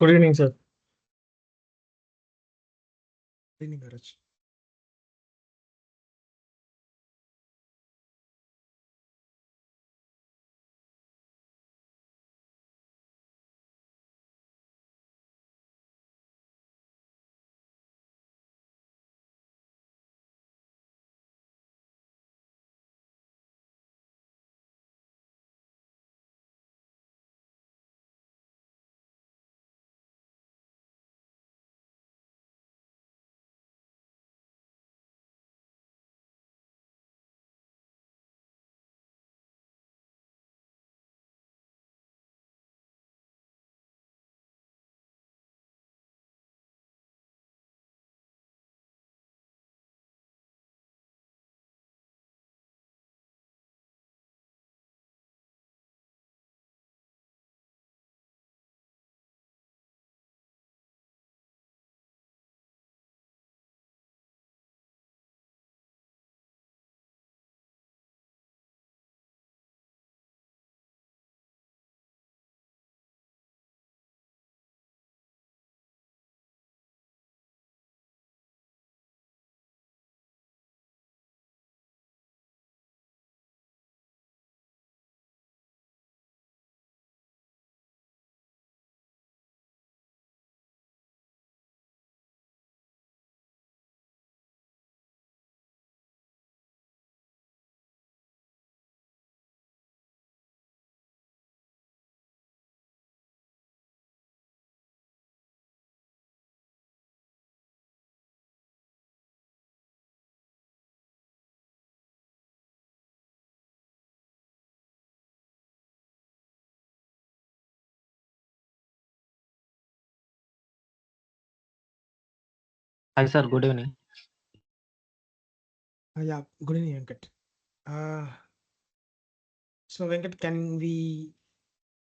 Good evening, sir. Good evening, Garaj. Hi, sir. Good evening. Yeah, good evening, Venkat. So, Venkat, can we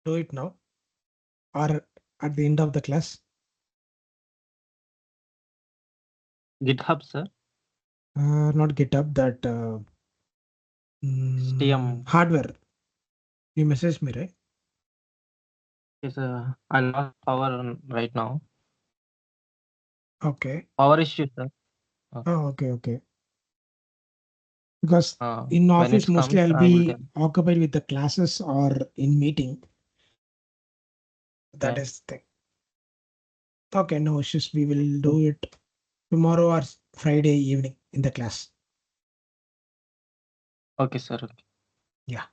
do it now or at the end of the class? GitHub, sir. Not GitHub, that STM. hardware. You messaged me, right? Yes, I lost power right now. Okay. Power issue, sir. Oh, okay. Because Uh, in when office, it mostly comes, I'll I will be tell. occupied with the classes or in meeting. That Okay. is the thing. Okay, no issues. We will do it tomorrow or Friday evening in the class. Okay, sir. Okay. Yeah.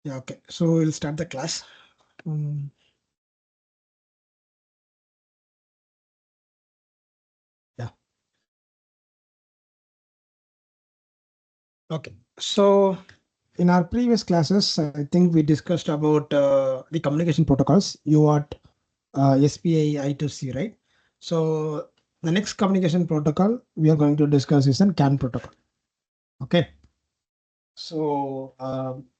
Yeah, okay. So we'll start the class. Yeah. Okay. So in our previous classes, I think we discussed about the communication protocols, UART, SPI, I2C, right? So the next communication protocol we are going to discuss is an CAN protocol. Okay. So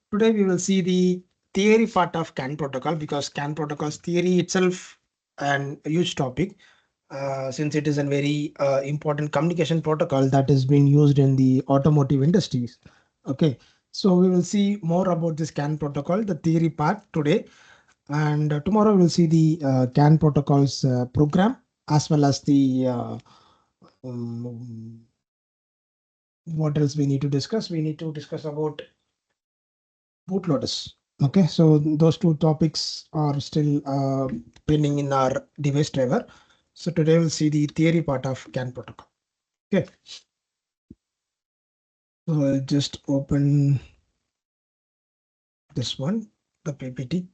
today we will see the theory part of CAN protocol, because CAN protocol's theory itself an huge topic, since it is a very important communication protocol that is being used in the automotive industries. Okay, so we will see more about this CAN protocol, the theory part today, and tomorrow we'll see the CAN protocol's program, as well as the um, what else we need to discuss. We need to discuss about bootloaders. Okay, so those two topics are still pending in our device driver. So today we'll see the theory part of CAN protocol. Okay, so I'll just open this one, the PPT.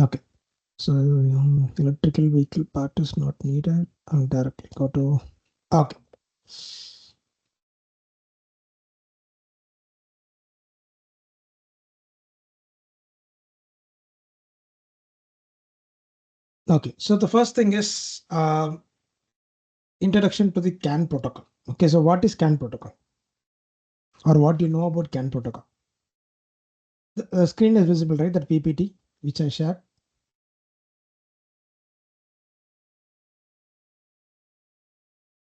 Okay, so electrical vehicle part is not needed. I'll directly go to, okay. Okay, so the first thing is introduction to the CAN protocol. Okay, so what is CAN protocol, or what do you know about CAN protocol? The screen is visible, right? That PPT which I shared.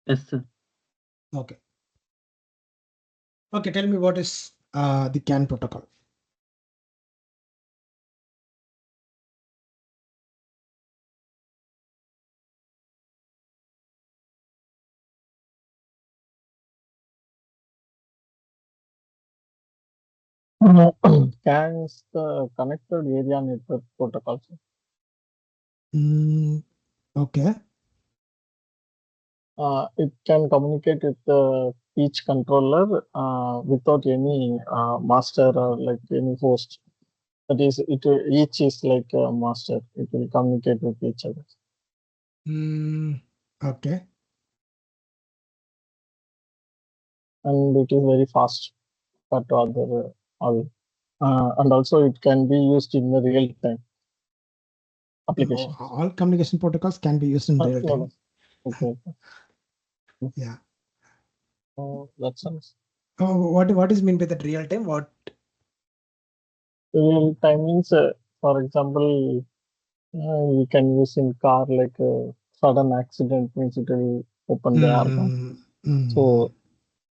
Yes, sir. Okay. Okay, tell me what is the CAN protocol. CAN is the Connected Area Network Protocol. Okay. It can communicate with each controller without any master or like any host. That is, each is like a master. It will communicate with each other. Okay. And it is very fast compared to other. And also it can be used in the real time applications. All communication protocols can be used in real time. No. Okay. Yeah. That's nice. Oh, what is mean by that real time? What? Real time means, for example, we can use in car like sudden accident means it will open the airbag. So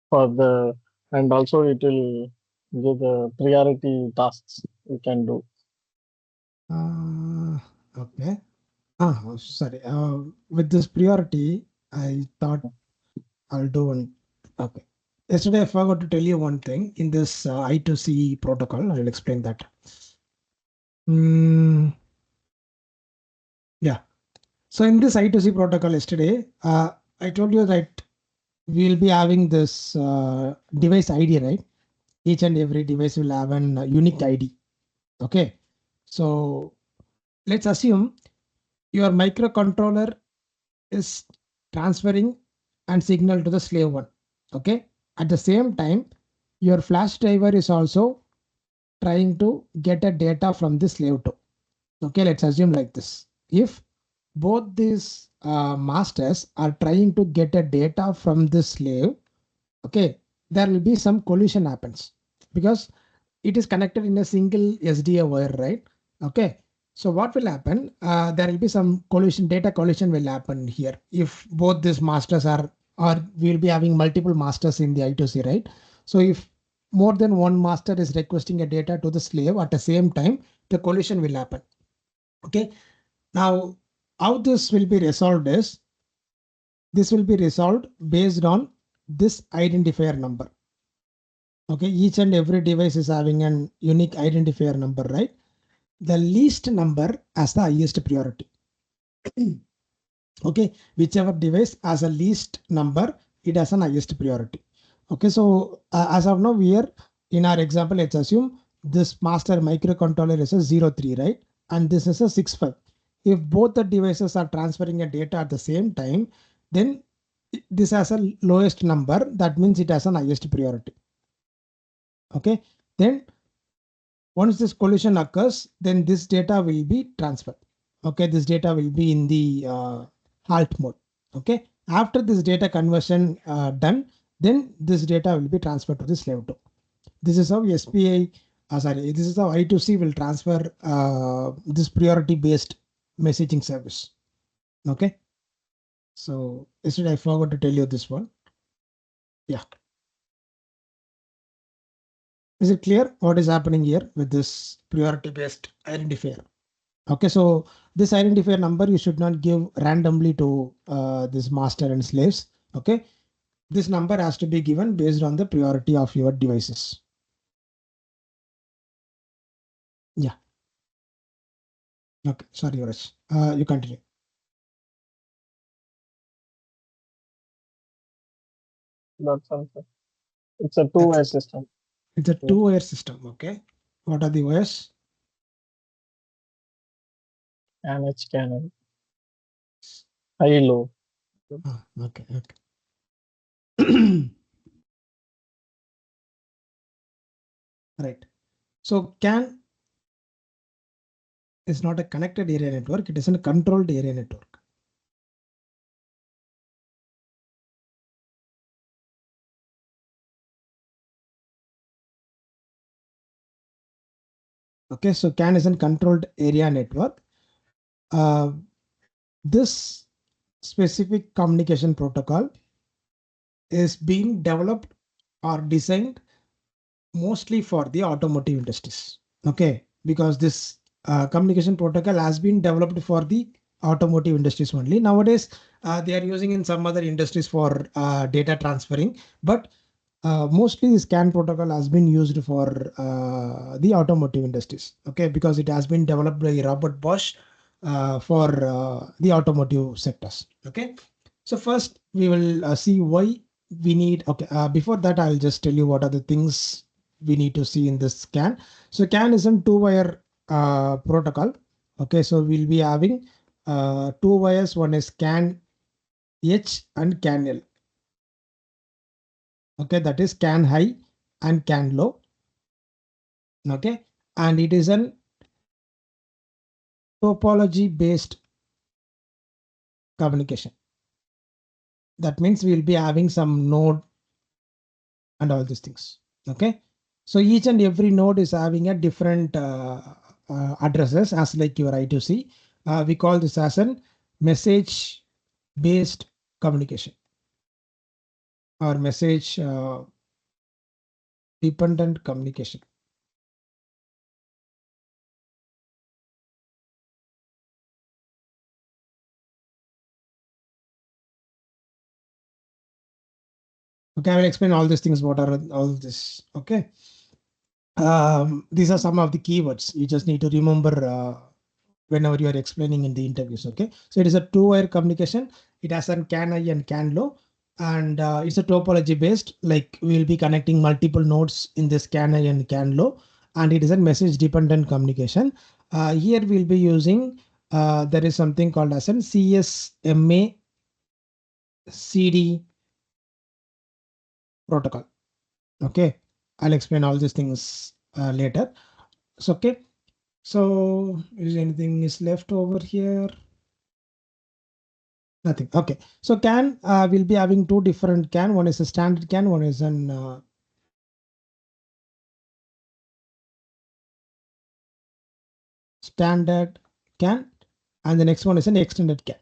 for the and also it will give the priority tasks we can do. Okay. Sorry. With this priority, I thought I'll do one. Okay. Yesterday, I forgot to tell you one thing. In this I2C protocol, I'll explain that. Yeah. So in this I2C protocol yesterday, I told you that we'll be having this device ID, right? Each and every device will have an unique ID. Okay. So let's assume your microcontroller is transferring and signal to the slave one. Okay. At the same time, your flash driver is also trying to get a data from the slave two. Okay, let's assume like this. If both these masters are trying to get a data from the slave, okay, there will be some collision happens, because it is connected in a single SDA wire, right? Okay, so what will happen? There will be some collision, data collision will happen here if both these masters are, or we'll be having multiple masters in the I2C, right? So if more than one master is requesting a data to the slave at the same time, the collision will happen. Okay, now how this will be resolved is, this will be resolved based on this identifier number. Okay, each and every device is having an unique identifier number, right? The least number as the highest priority. Okay, whichever device has a least number, it has an highest priority. Okay, so as of now, here in our example, let's assume this master microcontroller is a 03, right? And this is a 65. If both the devices are transferring a data at the same time, then this has a lowest number. That means it has an highest priority. Okay. Then once this collision occurs, then this data will be transferred. Okay. This data will be in the halt mode. Okay. After this data conversion done, then this data will be transferred to the slave 2. This is how SPI, this is how I2C will transfer this priority based messaging service. Okay. So yesterday I forgot to tell you this one. Yeah. Is it clear what is happening here with this priority based identifier? Okay. So this identifier number you should not give randomly to this master and slaves. Okay. This number has to be given based on the priority of your devices. Yeah. Okay. Sorry, Yoresh. You continue. That's answer. It's a two-way system. It's a two-wire system. Okay. What are the wires? And H channel. High low. Oh, okay. Okay. Right. So CAN is not a connected area network. It is a controlled area network. Okay. So CAN is a controlled area network. This specific communication protocol is being developed or designed mostly for the automotive industries. Okay. Because this communication protocol has been developed for the automotive industries only. Nowadays, they are using in some other industries for data transferring, but mostly this CAN protocol has been used for the automotive industries. Okay, because it has been developed by Robert Bosch for the automotive sectors. Okay, so first we will see why we need. Okay, before that I'll just tell you what are the things we need to see in this CAN. So CAN is a two-wire protocol. Okay, so we'll be having two wires. One is CAN H and CAN L. Okay, that is CAN high and CAN low. Okay, and it is an topology based communication. That means we'll be having some node and all these things. Okay, so each and every node is having a different addresses as like your I2C. We call this as an message based communication or message dependent communication. Okay, I will explain all these things. What are all this? Okay. These are some of the keywords you just need to remember whenever you are explaining in the interviews. Okay, so it is a two-wire communication. It has a CAN high and CAN low, and it's a topology based. Like we'll be connecting multiple nodes in this CAN high and CAN low, and it is a message dependent communication. Here we'll be using there is something called as an CSMA CD protocol. Okay, I'll explain all these things later. So okay. So is anything is left over here? Nothing. Okay. So CAN will be having two different CAN. One is a standard CAN. One is an standard CAN, and the next one is an extended CAN.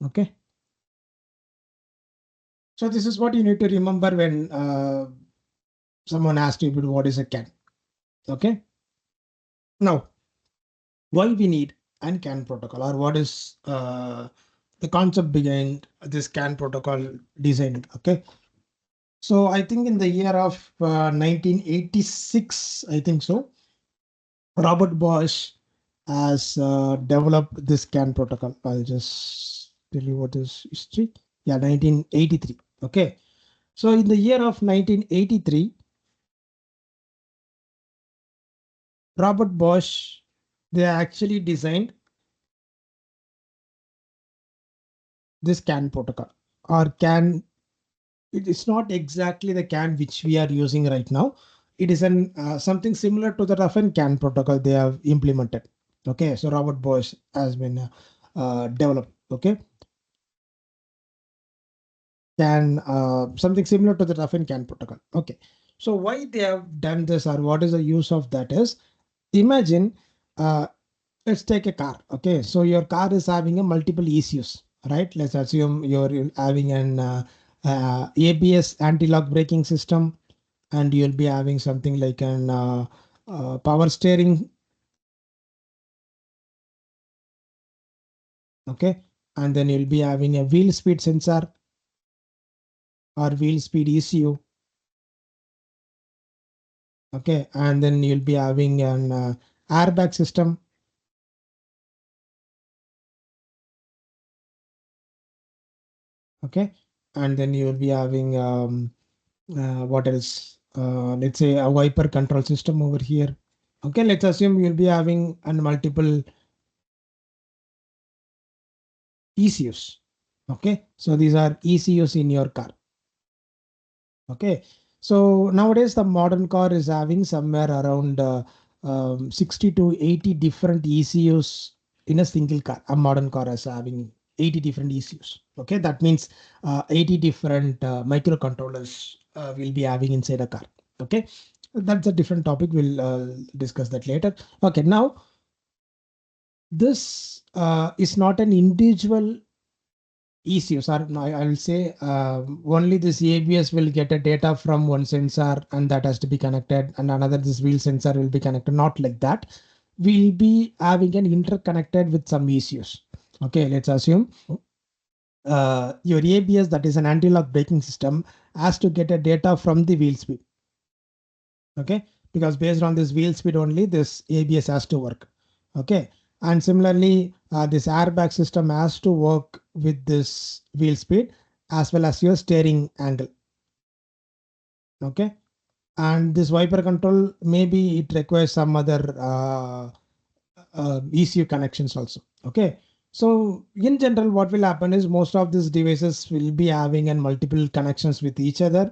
Okay. So this is what you need to remember when someone asks you what is a CAN. Okay. Now, why we need an CAN protocol, or what is the concept behind this CAN protocol design? Okay. So I think in the year of 1986, I think so, Robert Bosch has developed this CAN protocol. I'll just tell you what is history. Yeah, 1983. Okay, so in the year of 1983, Robert Bosch, they actually designed this CAN protocol, or CAN. It's not exactly the CAN which we are using right now. It is an something similar to the rough and CAN protocol they have implemented. Okay, so Robert Bosch has been developed. Okay, CAN something similar to the rough and CAN protocol. Okay, so why they have done this, or what is the use of that is, imagine let's take a car. Okay, so your car is having a multiple ECUs, right? Let's assume you're having an ABS anti-lock braking system, and you'll be having something like an power steering. Okay, and then you'll be having a wheel speed sensor or wheel speed ECU. Okay, and then you'll be having an airbag system. Okay, and then you'll be having what else? Let's say a wiper control system over here. Okay, let's assume you'll be having multiple ECUs. Okay, so these are ECUs in your car. Okay, so nowadays the modern car is having somewhere around 60 to 80 different ECUs in a single car. A modern car is having 80 different ECUs. Okay, that means 80 different microcontrollers will be having inside a car. Okay, that's a different topic. We'll discuss that later. Okay, now this is not an individual ECUs, or no, I will say only this ABS will get a data from one sensor and that has to be connected, and another this wheel sensor will be connected. Not like that. We'll be having an interconnected with some ECUs. Okay, let's assume your ABS, that is an anti-lock braking system, has to get a data from the wheel speed. Okay, because based on this wheel speed only, this ABS has to work. Okay, and similarly this airbag system has to work with this wheel speed as well as your steering angle. Okay, and this wiper control, maybe it requires some other ECU connections also. Okay, so in general what will happen is most of these devices will be having and multiple connections with each other,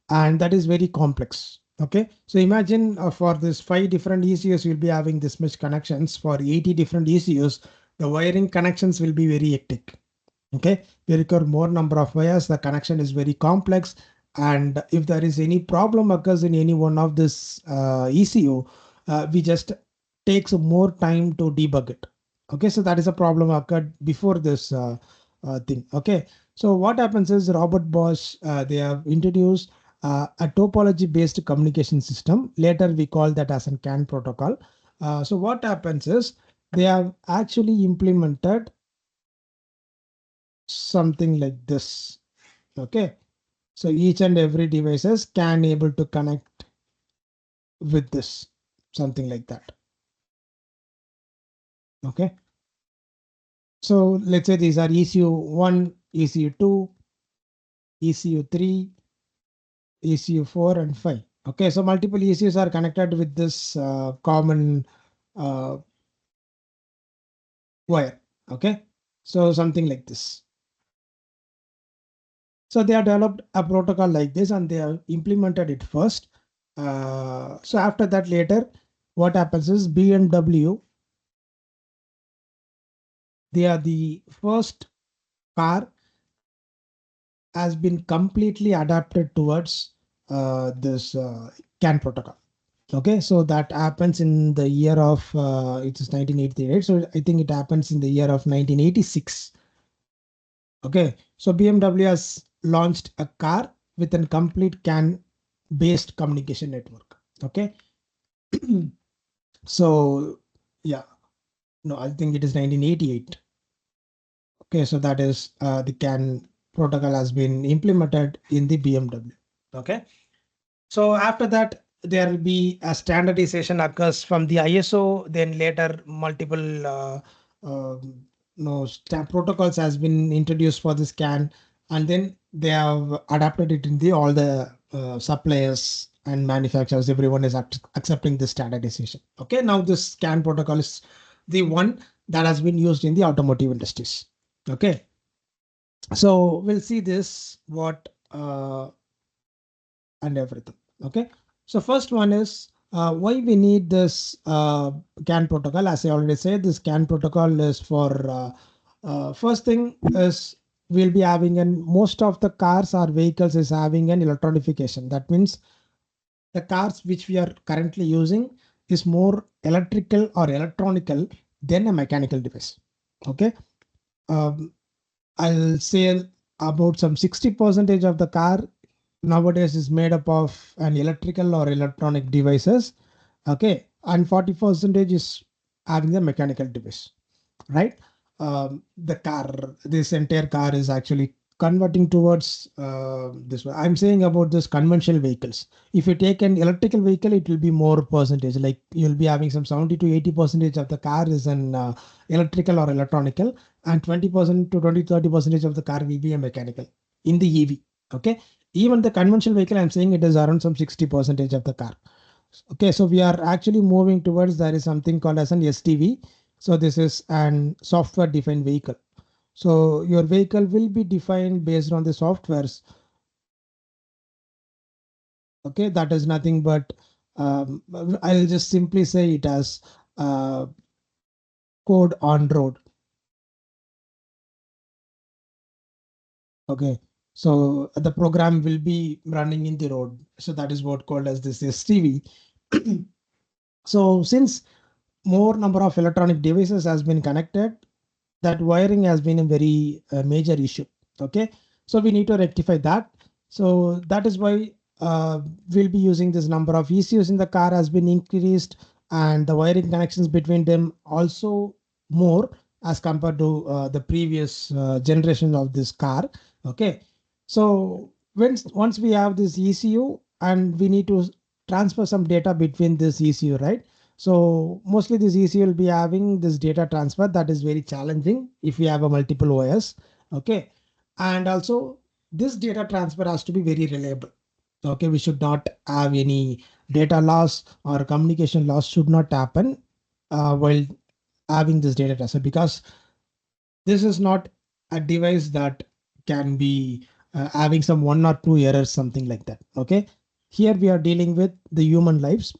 and that is very complex. Okay, so imagine for this 5 different ECUs you'll be having this much connections. For 80 different ECUs, the wiring connections will be very hectic. Okay, we require more number of wires, the connection is very complex, and if there is any problem occurs in any one of this ECU, we just takes more time to debug it. Okay, so that is a problem occurred before this thing. Okay, so what happens is Robert Bosch, they have introduced a topology based communication system. Later we call that as a CAN protocol. So what happens is they have actually implemented something like this. Okay, so each and every devices can able to connect with this, something like that. Okay, so let's say these are ECU1, ECU2, ECU3, ECU4 and 5. Okay, so multiple ECUs are connected with this common uh, wire. Okay, so something like this. So they have developed a protocol like this and they have implemented it first. So after that, later, what happens is BMW, they are the first car has been completely adapted towards this CAN protocol. Okay, so that happens in the year of it is 1988. So I think it happens in the year of 1986. Okay, so BMW has launched a car with a complete CAN based communication network. Okay, so yeah, no, I think it is 1988. Okay, so that is the CAN protocol has been implemented in the BMW. Okay, so after that, there will be a standardization occurs from the ISO. Then later, multiple no protocols has been introduced for this CAN, and then they have adapted it in all the suppliers and manufacturers. Everyone is accepting this standardization. Okay, now this CAN protocol is the one that has been used in the automotive industries. Okay, so we'll see this what and everything. Okay, so first one is why we need this CAN protocol. As I already said, this CAN protocol is for first thing is we'll be having, and most of the cars or vehicles is having an electronification. That means the cars which we are currently using is more electrical or electronical than a mechanical device. Okay, I'll say about some 60% of the car nowadays is made up of an electrical or electronic devices. Okay, and 40% is having the mechanical device, right? The car, this entire car is actually converting towards this one. I'm saying about this conventional vehicles. If you take an electrical vehicle, it will be more percentage. Like you'll be having some 70 to 80% of the car is an electrical or electronical, and 20% to 30% of the car will be a mechanical in the EV. Okay, even the conventional vehicle, I'm saying it is around some 60% of the car. Okay, so we are actually moving towards, there is something called as an SDV. So this is an software defined vehicle. So your vehicle will be defined based on the softwares. Okay, that is nothing but I'll just simply say it as code on road. Okay, so the program will be running in the road. So that is what called as this SDV. So since more number of electronic devices has been connected, that wiring has been a very major issue. Okay, so we need to rectify that. So that is why we'll be using this number of ECUs in the car has been increased, and the wiring connections between them also more as compared to the previous generation of this car. Okay, so once we have this ECU and we need to transfer some data between this ECU, right? So mostly this ECU will be having this data transfer that is very challenging if we have a multiple OS. Okay, and also this data transfer has to be very reliable. Okay, we should not have any data loss or communication loss should not happen while having this data transfer, because this is not a device that can be having some 1 or 2 errors, something like that. Okay, here we are dealing with the human lives.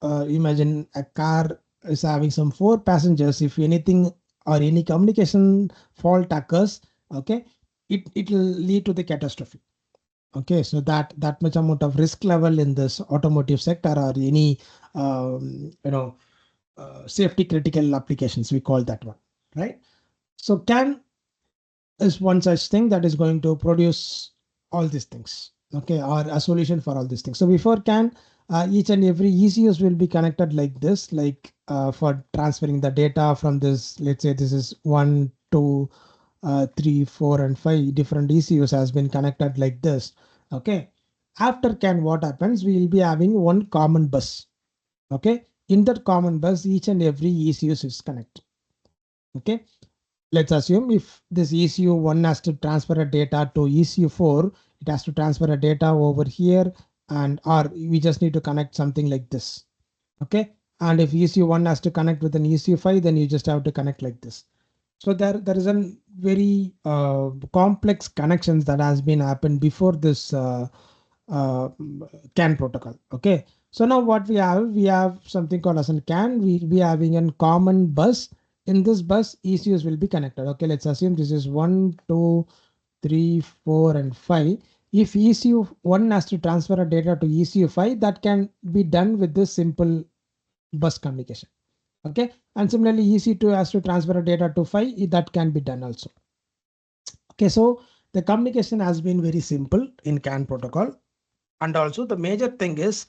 Imagine a car is having some 4 passengers. If anything or any communication fault occurs, okay, it will lead to the catastrophe. Okay, so that much amount of risk level in this automotive sector or any safety critical applications, we call that one, right? So CAN is one such thing that is going to produce all these things, okay, or a solution for all these things. So before CAN, each and every ECUs will be connected like this, like for transferring the data from this, let's say this is 1, 2, 3, 4, and 5 different ECUs has been connected like this. Okay, after CAN, what happens? We will be having one common bus. Okay, in that common bus, each and every ECU is connected. Okay, let's assume if this ECU1 has to transfer a data to ECU4, it has to transfer a data over here, and or we just need to connect something like this. Okay, and if ECU1 has to connect with an ECU5, then you just have to connect like this. So there is a very complex connections that has been happened before this CAN protocol. Okay, so now what we have something called as a CAN. We'll be having a common bus. In this bus, ECUs will be connected. Okay, let's assume this is 1, 2, 3, 4, and 5. If ECU1 has to transfer a data to ECU5, that can be done with this simple bus communication. Okay, and similarly EC2 has to transfer a data to 5, that can be done also. Okay, so the communication has been very simple in CAN protocol, and also the major thing is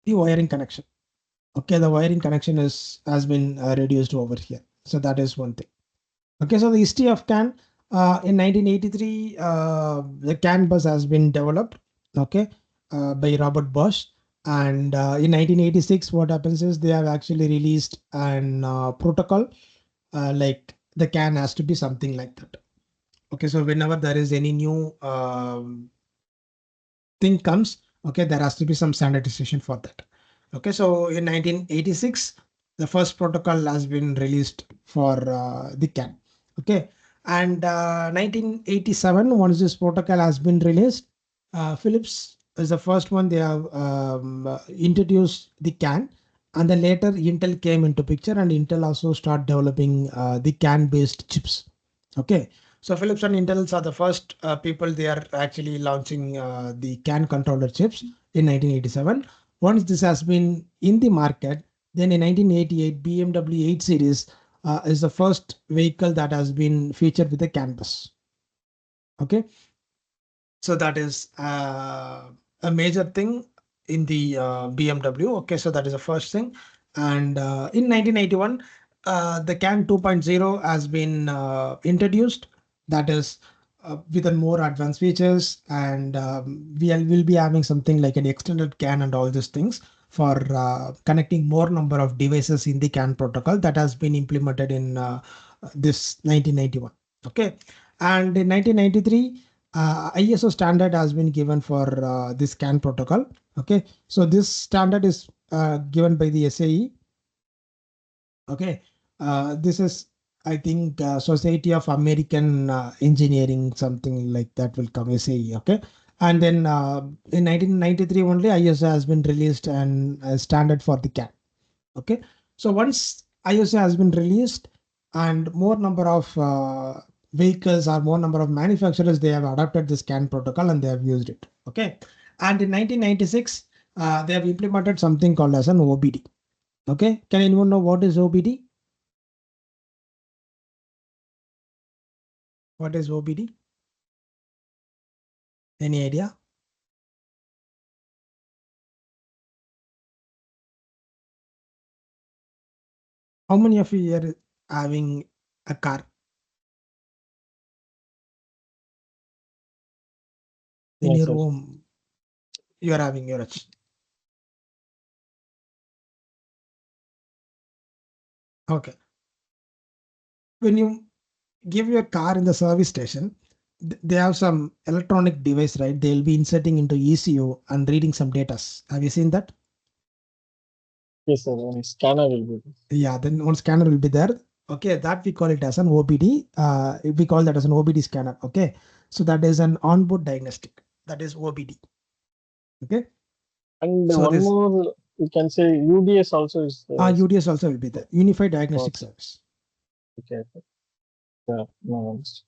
the wiring connection. Okay, the wiring connection has been reduced over here, so that is one thing. Okay, so the history of CAN, in 1983 the CAN bus has been developed, okay, by Robert Bosch. And in 1986, what happens is they have actually released an protocol like the CAN has to be something like that. Okay, so whenever there is any new thing comes, okay, there has to be some standardization for that. Okay, so in 1986, the first protocol has been released for the CAN. Okay, and 1987, once this protocol has been released, Philips is the first one. They have introduced the CAN, and then later Intel came into picture, and Intel also start developing the CAN based chips. Okay, so Philips and Intel are the first people. They are actually launching the CAN controller chips in 1987. Once this has been in the market, then in 1988, BMW 8 Series is the first vehicle that has been featured with a CAN bus. Okay, so that is a major thing in the BMW. Okay, so that is the first thing. And in 1981, the CAN 2.0 has been introduced. That is with a more advanced features, and will be having something like an extended CAN and all these things for connecting more number of devices in the CAN protocol that has been implemented in this 1991. Okay, and in 1993, ISO standard has been given for this CAN protocol. Okay, so this standard is given by the SAE. Okay, this is, I think, Society of American Engineering, something like that will come, SAE. Okay, and then in 1993 only ISO has been released and standard for the CAN. Okay, so once ISO has been released and more number of vehicles or more number of manufacturers, they have adopted this CAN protocol and they have used it. Okay, and in 1996, they have implemented something called as an OBD. Okay, can anyone know what is OBD? What is OBD? Any idea? How many of you are having a car in Yes, your sir. home? You are having your. Okay, when you give your car in the service station, they have some electronic device, right? They'll be inserting into ECU and reading some data. Have you seen that? Yes, sir. One scanner will be there. Yeah, then one scanner will be there. Okay, that we call it as an OBD. We call that as an OBD scanner. Okay, so that is an onboard diagnostic. That is OBD. Okay, And so one this more, you can say UDS also is UDS also will be there. Unified Diagnostic Service. okay. Yeah, no, understood.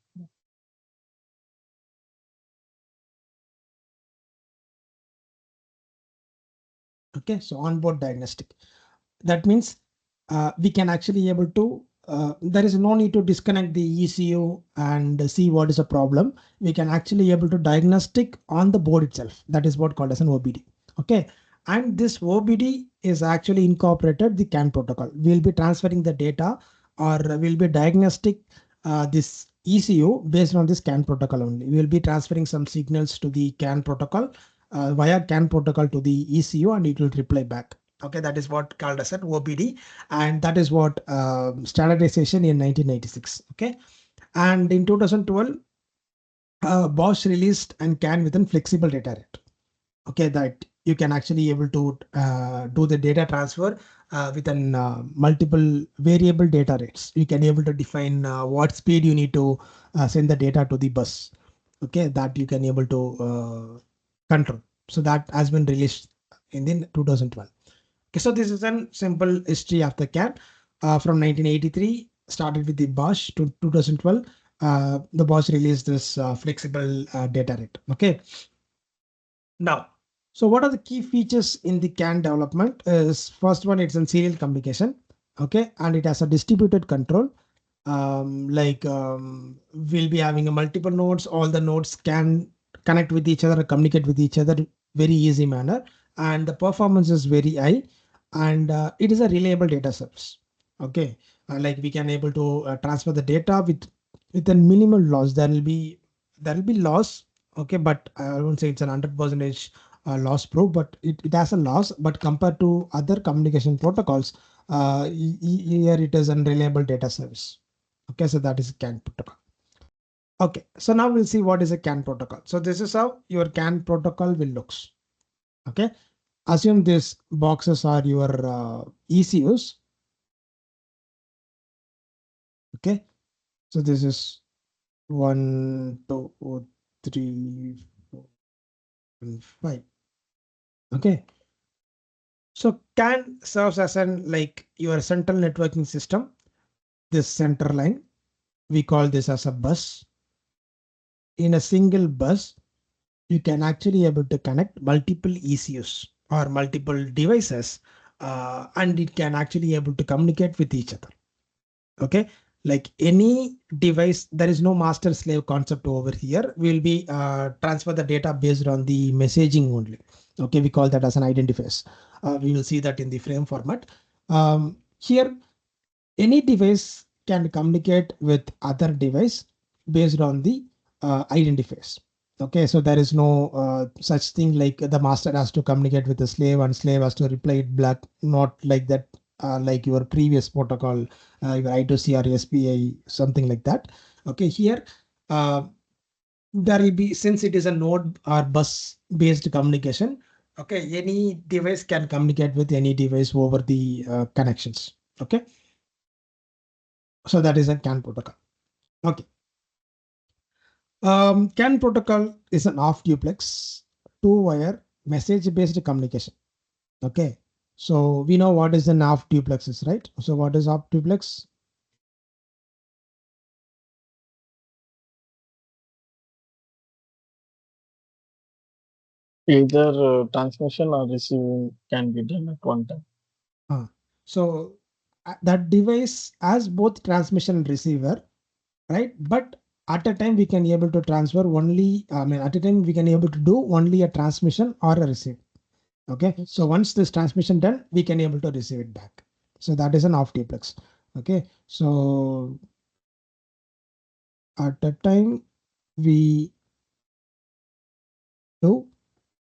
Okay, so onboard diagnostic. That means we can actually able to, there is no need to disconnect the ECU and see what is a problem. We can actually able to diagnostic on the board itself. That is what called as an OBD. Okay, and this OBD is actually incorporated the CAN protocol. We'll be transferring the data, or we'll be diagnostic this ECU based on this CAN protocol only. We'll be transferring some signals to the CAN protocol via CAN protocol to the ECU, and it will reply back. Okay, that is what called as an OBD, and that is what standardization in 1996. Okay, and in 2012, Bosch released and CAN within flexible data rate. Okay, that you can actually able to do the data transfer within multiple variable data rates. You can able to define what speed you need to send the data to the bus. Okay, that you can able to control. So that has been released in the 2012. Okay, so this is a simple history of the CAN from 1983, started with the Bosch to 2012. The Bosch released this flexible data rate. Okay. Now, so what are the key features in the CAN development? Is first one, it's in serial communication. Okay, and it has a distributed control. We'll be having a multiple nodes. All the nodes can connect with each other, communicate with each other very easy manner, and the performance is very high, and it is a reliable data service. Okay, like we can able to transfer the data with a minimal loss. There will be loss. Okay, but I won't say it's an 100% loss proof, but it has a loss. But compared to other communication protocols, here it is unreliable data service. Okay, so that is CAN protocol. Okay, so now we'll see what is a CAN protocol. So this is how your CAN protocol will looks. Okay, assume these boxes are your ECUs. Okay, so this is 1, 2, 3, 4, and 5. Okay, so CAN serves as an like your central networking system. This center line, we call this as a bus. In a single bus, you can actually able to connect multiple ECUs or multiple devices, and it can actually able to communicate with each other. Okay, like any device, there is no master slave concept over here. We'll be transfer the data based on the messaging only. Okay, we call that as an identifiers. We will see that in the frame format. Here, any device can communicate with other device based on the identifiers. Okay, so there is no such thing like the master has to communicate with the slave and slave has to reply it black. Not like that, like your previous protocol, your I2C or SPI, something like that. Okay, here there will be, since it is a node or bus based communication. Okay, any device can communicate with any device over the connections. Okay, so that is a CAN protocol. Okay. CAN protocol is an off duplex two-wire message-based communication. Okay. So we know what is an off duplexes, right? So what is off duplex? Either transmission or receiving can be done at one time. So that device has both transmission and receiver, right? But at a time we can able to transfer only, I mean, at a time we can able to do only a transmission or a receive. Okay, so once this transmission done, we can able to receive it back. So that is an off duplex. Okay, so at the time we do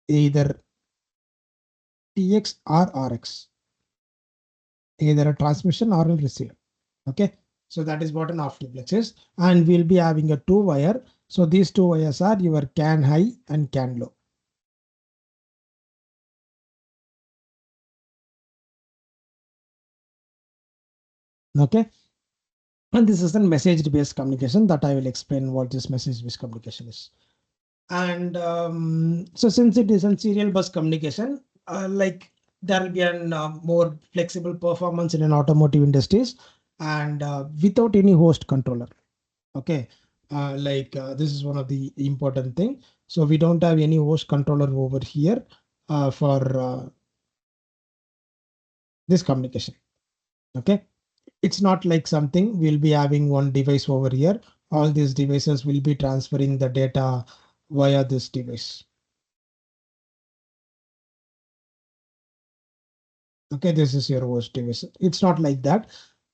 either TX or RX, either a transmission or a receive. Okay, so that is what an off duplex is, and we'll be having a two wire. So these two wires are your CAN high and CAN low. Okay, and this is a message based communication that I will explain what this message based communication is. And so since it is a serial bus communication, like there will be a more flexible performance in an automotive industries and without any host controller. Okay, this is one of the important thing. So we don't have any host controller over here for this communication. Okay, it's not like something we'll be having one device over here. All these devices will be transferring the data via this device. Okay, this is your host device. It's not like that.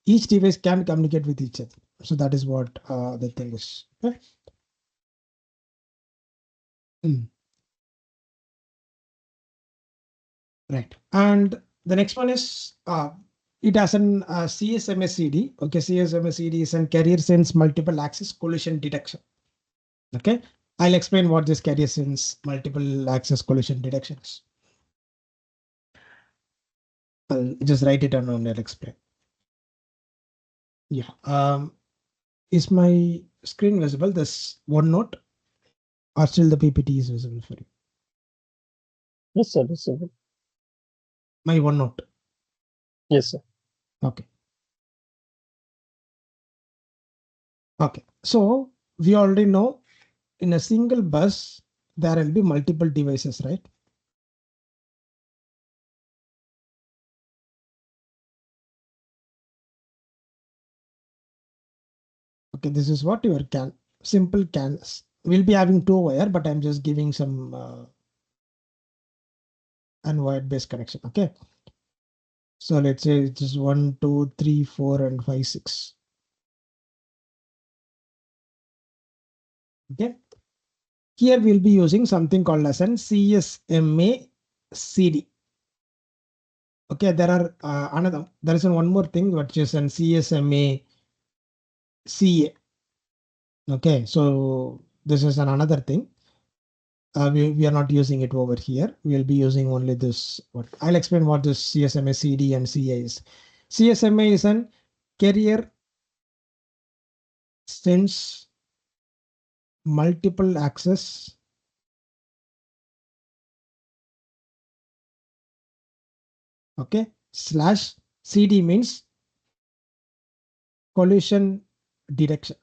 Each device can communicate with each other. So that is what the thing is. Okay. Mm. Right. And the next one is it has an CSMSCD. Okay, CSMSCD is an carrier sense multiple access collision detection. Okay, I'll explain what this carrier sense multiple access collision detection is. I'll just write it down and I'll explain. Yeah. Is my screen visible? This OneNote, or still the PPT is visible for you? Yes, sir. Receiving. My OneNote. Yes, sir. Okay. Okay. So we already know in a single bus, there will be multiple devices, right? Okay, this is what your simple CANs. We'll be having two wire, but I'm just giving some unwired based connection. Okay. So let's say it's just 1, 2, 3, 4, and 5, 6. Okay. Here we'll be using something called as an CSMA CD. Okay, there are there is one more thing which is an CSMA CA. Okay, so this is another thing. We are not using it over here. We'll be using only this. I'll explain what this CSMA CD and CA is. CSMA is an carrier sends multiple access okay slash CD means collision detection.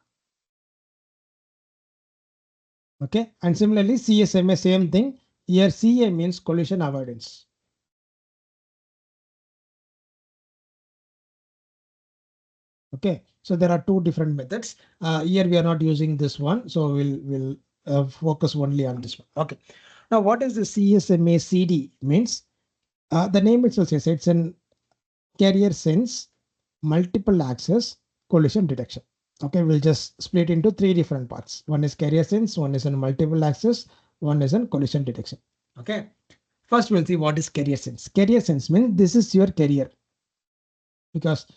Okay, and similarly CSMA same thing. Here CA means collision avoidance. Okay, so there are two different methods. Here we are not using this one, so we'll focus only on this one. Okay, now what is the CSMA CD means? The name itself says it's an carrier sense multiple access collision detection. Okay, we'll just split into three different parts. One is carrier sense, one is in multiple access, one is in collision detection. Okay, first we'll see what is carrier sense. Carrier sense means this is your carrier because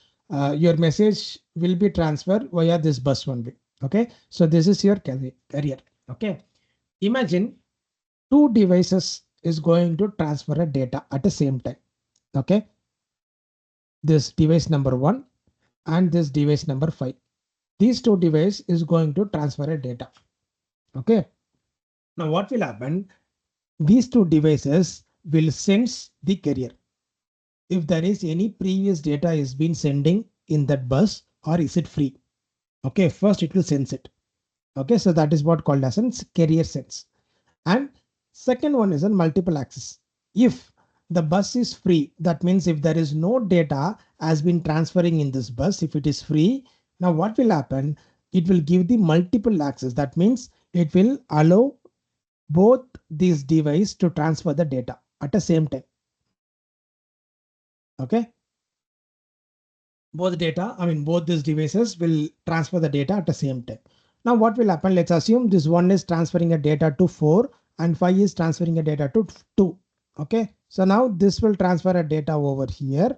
your message will be transferred via this bus one way. Okay, so this is your carrier. Okay, imagine two devices is going to transfer a data at the same time. Okay, this device number 1 and this device number 5. These two devices is going to transfer a data. Okay, now what will happen? These two devices will sense the carrier. If there is any previous data is been sending in that bus or is it free? Okay, first it will sense it. Okay, so that is what called as a carrier sense. And second one is a multiple access. If the bus is free, that means if there is no data has been transferring in this bus, if it is free, now what will happen? It will give the multiple access. That means it will allow both these devices to transfer the data at the same time. Okay. Both these devices will transfer the data at the same time. Now what will happen? Let's assume this one is transferring a data to 4 and 5 is transferring a data to 2. Okay, so now this will transfer a data over here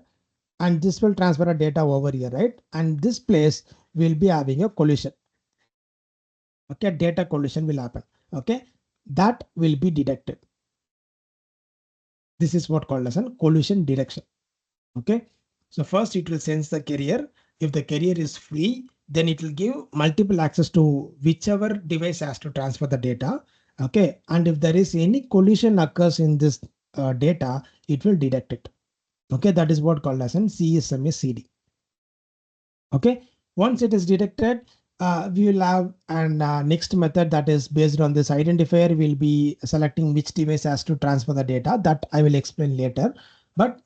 and this will transfer a data over here, right? And this place will be having a collision. Okay, data collision will happen. Okay, that will be detected. This is what called as a collision detection. Okay, so first it will sense the carrier. If the carrier is free, then it will give multiple access to whichever device has to transfer the data. Okay, and if there is any collision occurs in this data, it will detect it. Okay, that is what called as an CSMA CD. Okay, once it is detected, we will have an next method that is based on this identifier. We'll be selecting which device has to transfer the data. That I will explain later. But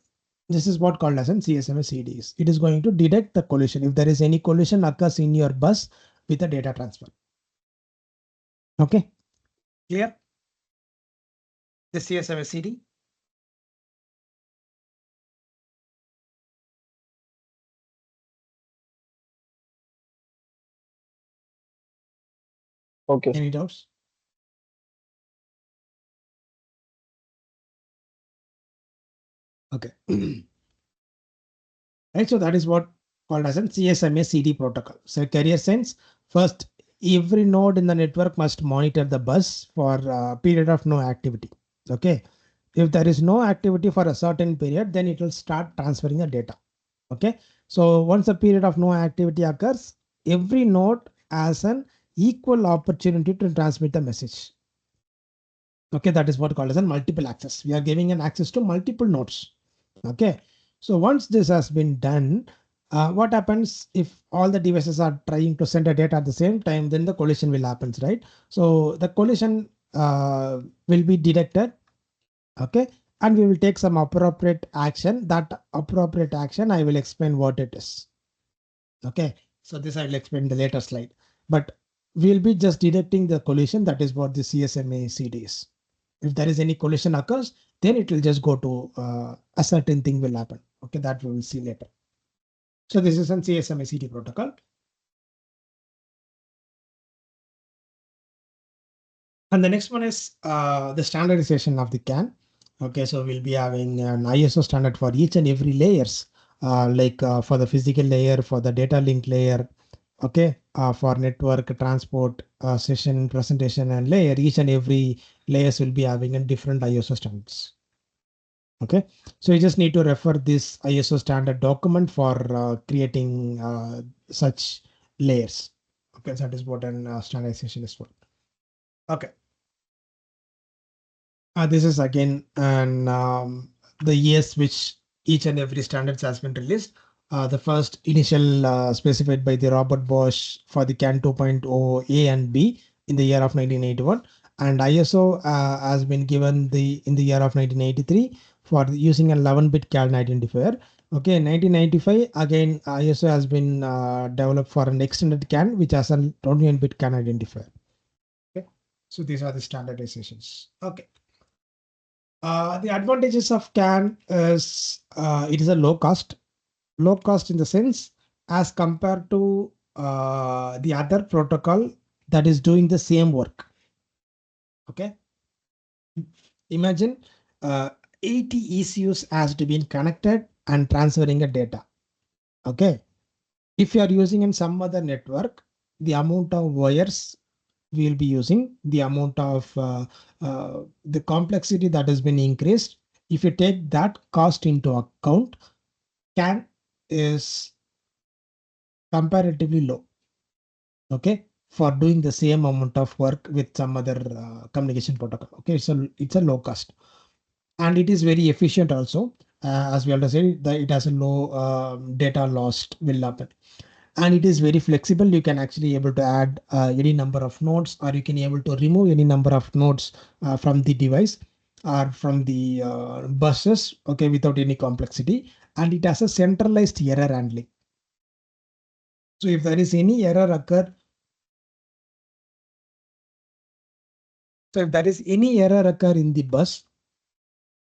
this is what called as an CSMA CDs. It is going to detect the collision. If there is any collision occurs in your bus with a data transfer. Okay, clear? The CSMA CD. Okay. Any doubts? Okay. Right, so that is what called as a CSMA CD protocol. So carrier sense, first every node in the network must monitor the bus for a period of no activity. Okay, if there is no activity for a certain period, then it will start transferring the data. Okay, so once a period of no activity occurs, every node has an equal opportunity to transmit the message. Okay, that is what called as a multiple access. We are giving an access to multiple nodes. Okay, so once this has been done, what happens if all the devices are trying to send a data at the same time? Then the collision will happen, right? So the collision will be detected. Okay, and we will take some appropriate action. That appropriate action, I will explain what it is. Okay, so this I will explain in the later slide. But we'll be just detecting the collision. That is what the CSMA CD is. If there is any collision occurs, then it will just go to a certain thing will happen. Okay, that we will see later. So this is an CSMA CD protocol. And the next one is the standardization of the CAN. Okay, so we'll be having an ISO standard for each and every layers, for the physical layer, for the data link layer, Okay, for network, transport, session, presentation, and layer, each and every layers will be having a different ISO standards. Okay, so you just need to refer this ISO standard document for creating such layers. Okay, that is what an standardization is for. Okay, this is again an the years which each and every standards has been released. The first initial specified by the Robert Bosch for the CAN 2.0 A and B in the year of 1981, and ISO has been given in the year of 1983 for using an 11-bit CAN identifier. Okay, in 1995 again ISO has been developed for an extended CAN which has a 21-bit CAN identifier. Okay, so these are the standardizations. Okay. The advantages of CAN is it is a low cost in the sense as compared to the other protocol that is doing the same work. Okay, imagine 80 ECUs has to be connected and transferring a data. Okay, if you are using in some other network, the amount of wires we'll be using, the amount of the complexity that has been increased. If you take that cost into account, CAN is comparatively low. Okay, for doing the same amount of work with some other communication protocol. Okay, so it's a low cost and it is very efficient also. As we already said, that it has a low data lost will happen. And it is very flexible. You can actually able to add any number of nodes, or you can able to remove any number of nodes from the device or from the buses, okay, without any complexity. And it has a centralized error handling. So if there is any error occur, in the bus,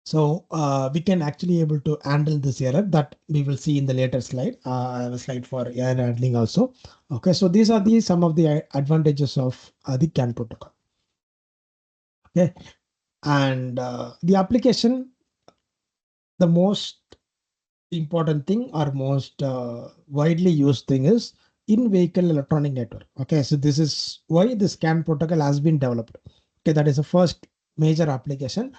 so we can actually able to handle this error that we will see in the later slide. I have a slide for error handling also. Okay, so these are the some of the advantages of the CAN protocol. Okay, and the application, the most important thing or most widely used thing is in vehicle electronic network. Okay, so this is why this CAN protocol has been developed. Okay, that is the first major application.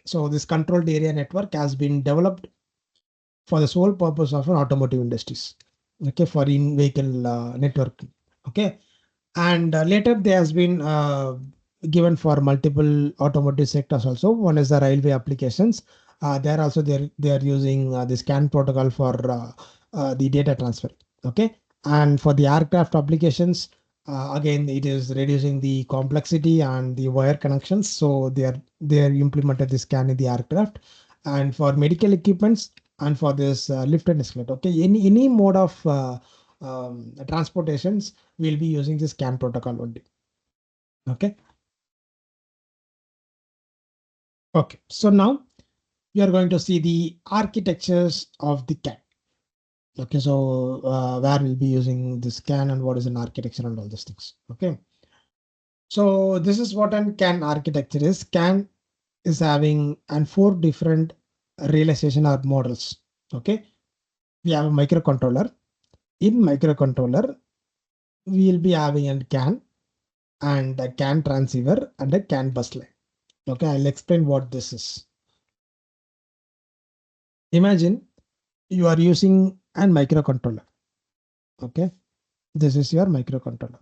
So this controlled area network has been developed for the sole purpose of an automotive industries. Okay, for in vehicle network. Okay, and later there has been given for multiple automotive sectors also. One is the railway applications. There also they are using the CAN protocol for the data transfer. Okay, and for the aircraft applications, again it is reducing the complexity and the wire connections. So they are implemented this CAN in the aircraft, and for medical equipments and for this lift and escalator. Okay, any mode of transportations we'll be using this CAN protocol only. Okay. Okay. So now you are going to see the architectures of the CAN. Okay. So where we'll be using this CAN and what is an architecture and all these things. Okay. So this is what an CAN architecture is. CAN is having and 4 different realization or models. Okay. We have a microcontroller. In microcontroller, we will be having a CAN and a CAN transceiver and a CAN bus line. Okay, I'll explain what this is. Imagine you are using a microcontroller. Okay, this is your microcontroller.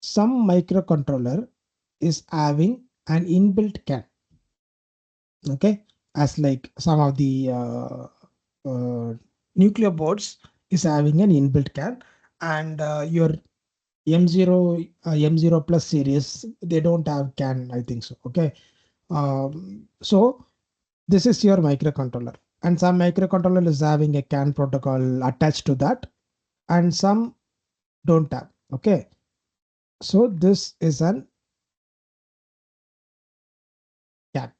Some microcontroller is having an inbuilt CAN. Okay, as like some of the nuclear boards is having an inbuilt CAN, and your M0 plus series, they don't have CAN, I think so. Okay, so this is your microcontroller, and some microcontroller is having a CAN protocol attached to that, and some don't have. Okay, so this is an CAN.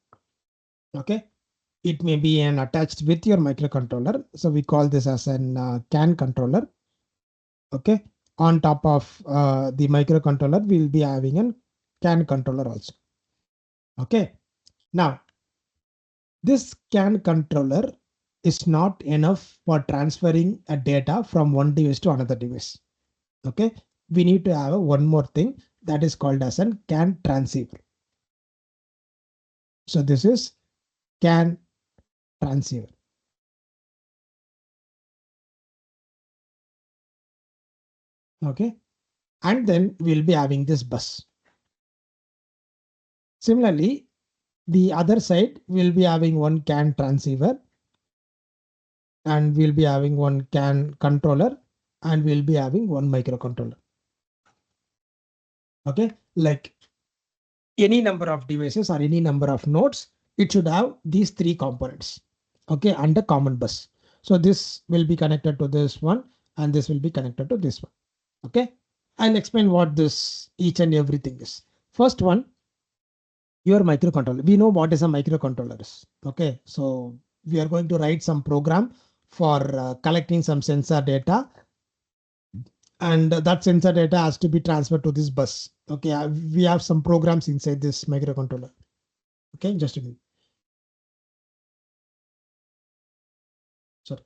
Okay, it may be an attached with your microcontroller, so we call this as an CAN controller. Okay, on top of the microcontroller, we'll be having a CAN controller also. Okay, now This CAN controller is not enough for transferring a data from one device to another device. Okay, we need to have one more thing that is called as an CAN transceiver. So this is CAN transceiver. Okay, and then we'll be having this bus. Similarly, the other side will be having one CAN transceiver, and we'll be having one CAN controller, and we'll be having one microcontroller. Okay, like any number of devices or any number of nodes, it should have these three components. Okay, and a common bus. So this will be connected to this one, and this will be connected to this one. Okay, I'll explain what this each and everything is. First one, your microcontroller. We know what is a microcontroller is. Okay, so we are going to write some program for collecting some sensor data, and that sensor data has to be transferred to this bus. Okay, we have some programs inside this microcontroller. Okay, just a minute. Sorry.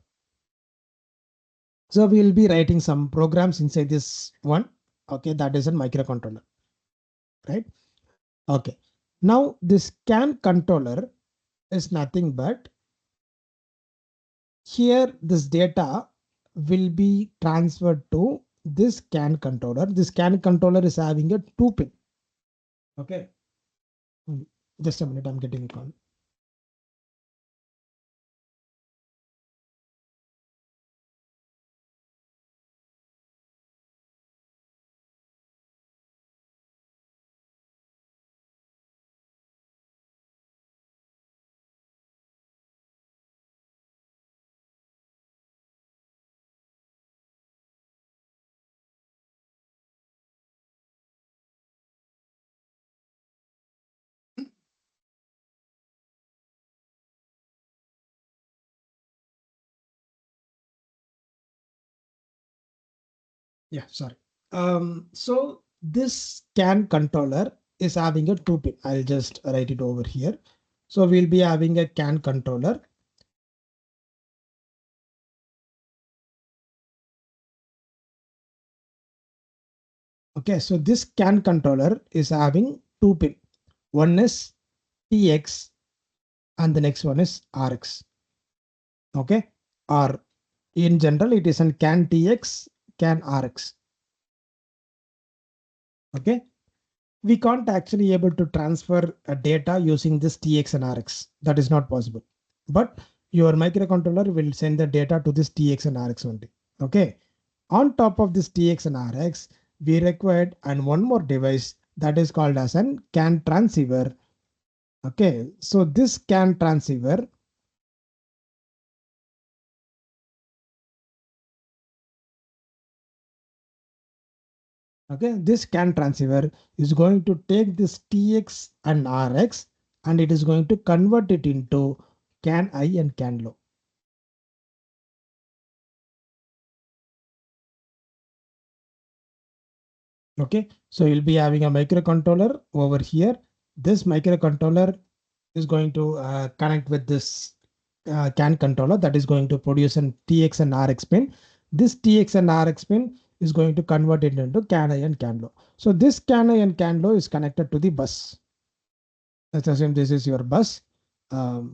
So we'll be writing some programs inside this one. Okay, that is a microcontroller, right? Okay. Now this CAN controller is nothing but here this data will be transferred to this CAN controller. This CAN controller is having a 2-pin. Okay. Just a minute, I'm getting a call. Yeah, sorry. So this CAN controller is having a 2-pin. I'll just write it over here. So we'll be having a CAN controller. Okay, so this CAN controller is having 2-pin. One is TX and the next one is RX. Okay, or in general, it is an CAN TX, CAN RX. Okay, we can't actually able to transfer a data using this TX and RX. That is not possible. But your microcontroller will send the data to this TX and RX only. Okay. On top of this TX and RX, we required and one more device that is called as an CAN transceiver. Okay. So this CAN transceiver okay, this CAN transceiver is going to take this TX and RX and it is going to convert it into CAN high and CAN low. Okay, so you'll be having a microcontroller over here. This microcontroller is going to connect with this CAN controller that is going to produce an TX and RX pin. This TX and RX pin is going to convert it into CAN high and CAN low. So this CAN high and CAN low is connected to the bus. Let's assume this is your bus. Okay,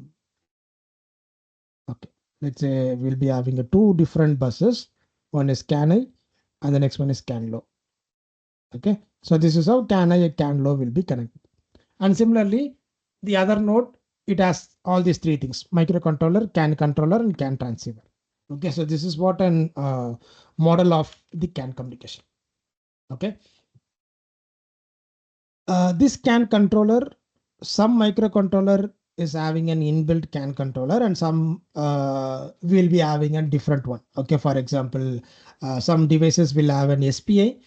let's say we'll be having two different buses. One is CAN high and the next one is CAN low. Okay, so this is how CAN high and CAN low will be connected. And similarly, the other node, it has all these three things: microcontroller, CAN controller, and CAN transceiver. Okay, so this is what an model of the CAN communication. Okay. This CAN controller, some microcontroller is having an inbuilt CAN controller and some will be having a different one. Okay, for example, some devices will have an SPI.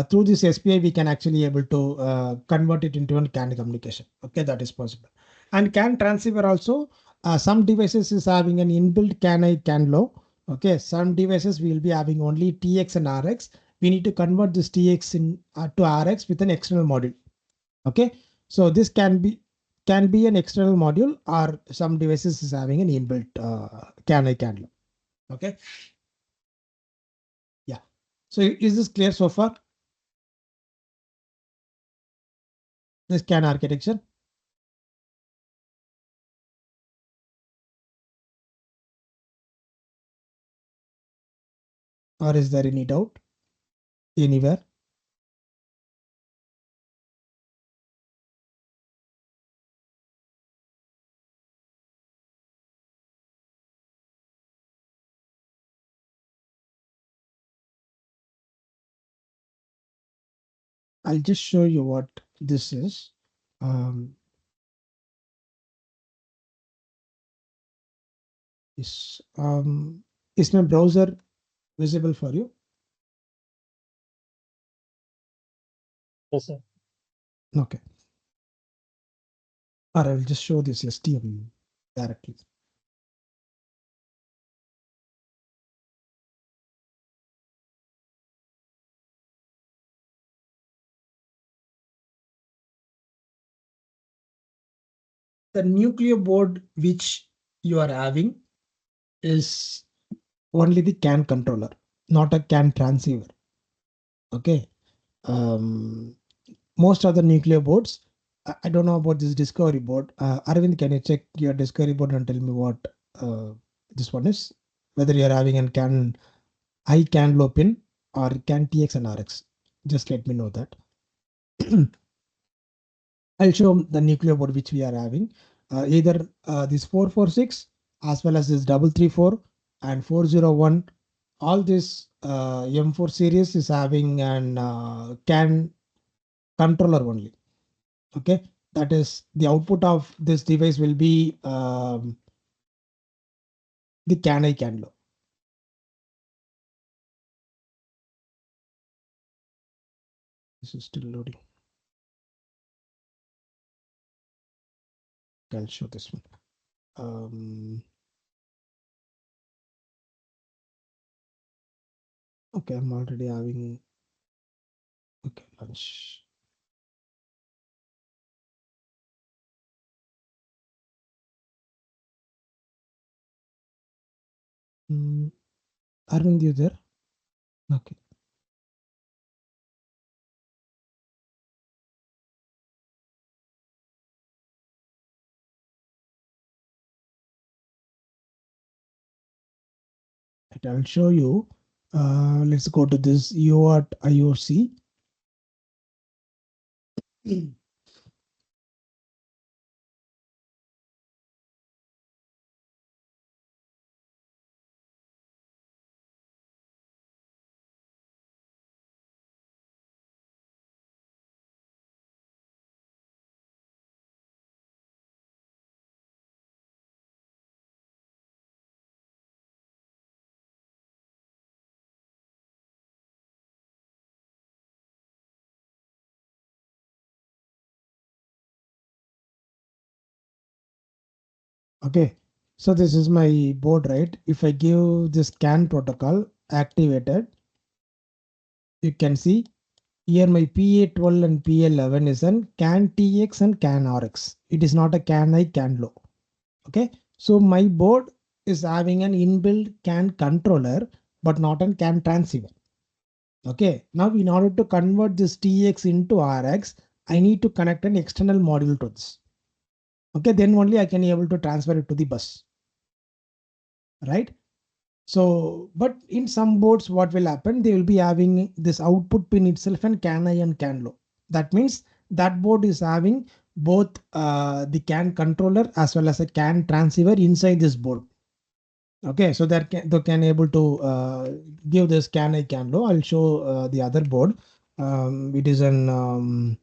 Through this SPI, we can actually able to convert it into a CAN communication. Okay, that is possible. And CAN transceiver also, some devices is having an inbuilt CAN high, CAN low. Okay, some devices will be having only TX and RX. We need to convert this TX to RX with an external module. Okay, so this can be an external module, or some devices is having an inbuilt CAN I CAN low. Okay. Yeah. So is this clear so far? This CAN architecture. Or is there any doubt anywhere? I'll just show you what this is. Is is my browser visible for you? Yes, sir. Okay. Or I'll just show this STM directly. The nuclear board which you are having is only the CAN controller, not a CAN transceiver. Okay. Most of the nuclear boards, I don't know about this discovery board. Arvind, can you check your discovery board and tell me what this one is? Whether you're having an CAN I CAN low pin or CAN TX and RX. Just let me know that. I'll show the nuclear board which we are having. Either this 446 as well as this 334 and 401. All this M4 series is having an CAN controller only. Okay, that is the output of this device will be the CAN I CAN low. This is still loading. I'll show this one. Okay, I'm already having. Okay, lunch. Arvind, you there? Okay. I'll show you. Let's go to this UART IOC. Okay, so this is my board, right? If I give this CAN protocol activated, you can see here my PA12 and PA11 is an CAN TX and CAN RX. It is not a CAN I CAN low. Okay, so my board is having an inbuilt CAN controller, but not a CAN transceiver. Okay, now in order to convert this TX into RX, I need to connect an external module to this. Okay, then only I can be able to transfer it to the bus. Right? So, but in some boards, what will happen? They will be having this output pin itself and CAN I and CAN low. That means that board is having both the CAN controller as well as a CAN transceiver inside this board. Okay, so that they can able to give this CAN I CAN low. I'll show the other board. It is an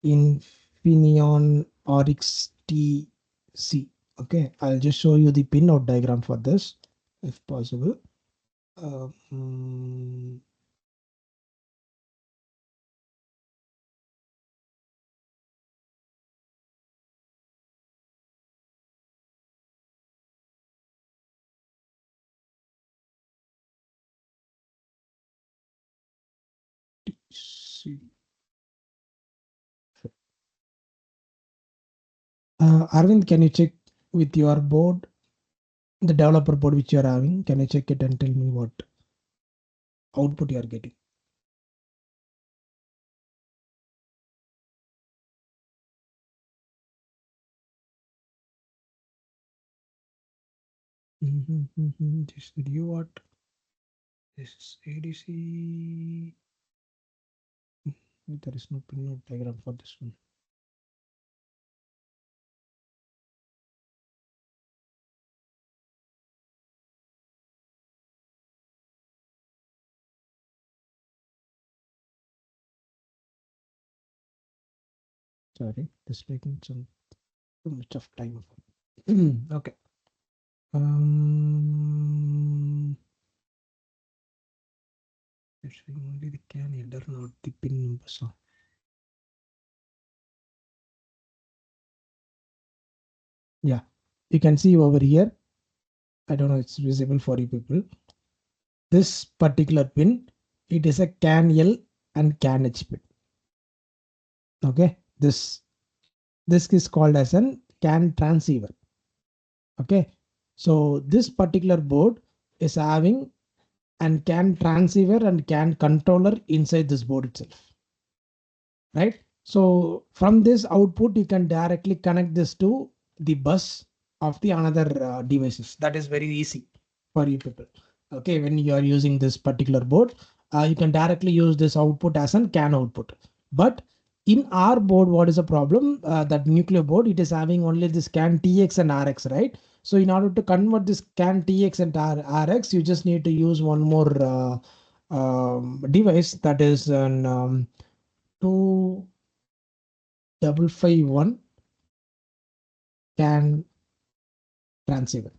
Infineon RX TC. Okay, I'll just show you the pinout diagram for this if possible. Um, TC. Arvind, can you check with your board, the developer board which you are having? Can you check it and tell me what output you are getting? This is UART. This is ADC. There is no pinout diagram for this one. Sorry, this is taking some too much of time. Okay. It's showing only the CAN header, not the pin number. So yeah, you can see over here. I don't know, it's visible for you people. This particular pin, it is a CAN L and CAN H pin. Okay, this is called as an CAN transceiver. Okay, so this particular board is having an CAN transceiver and CAN controller inside this board itself, right? So from this output, you can directly connect this to the bus of the another devices. That is very easy for you people. Okay, when you are using this particular board, you can directly use this output as an CAN output. But in our board, what is the problem? That nuclear board, it is having only this CAN TX and RX, right? So in order to convert this CAN TX and RX, you just need to use one more device, that is an 2551 CAN transceiver.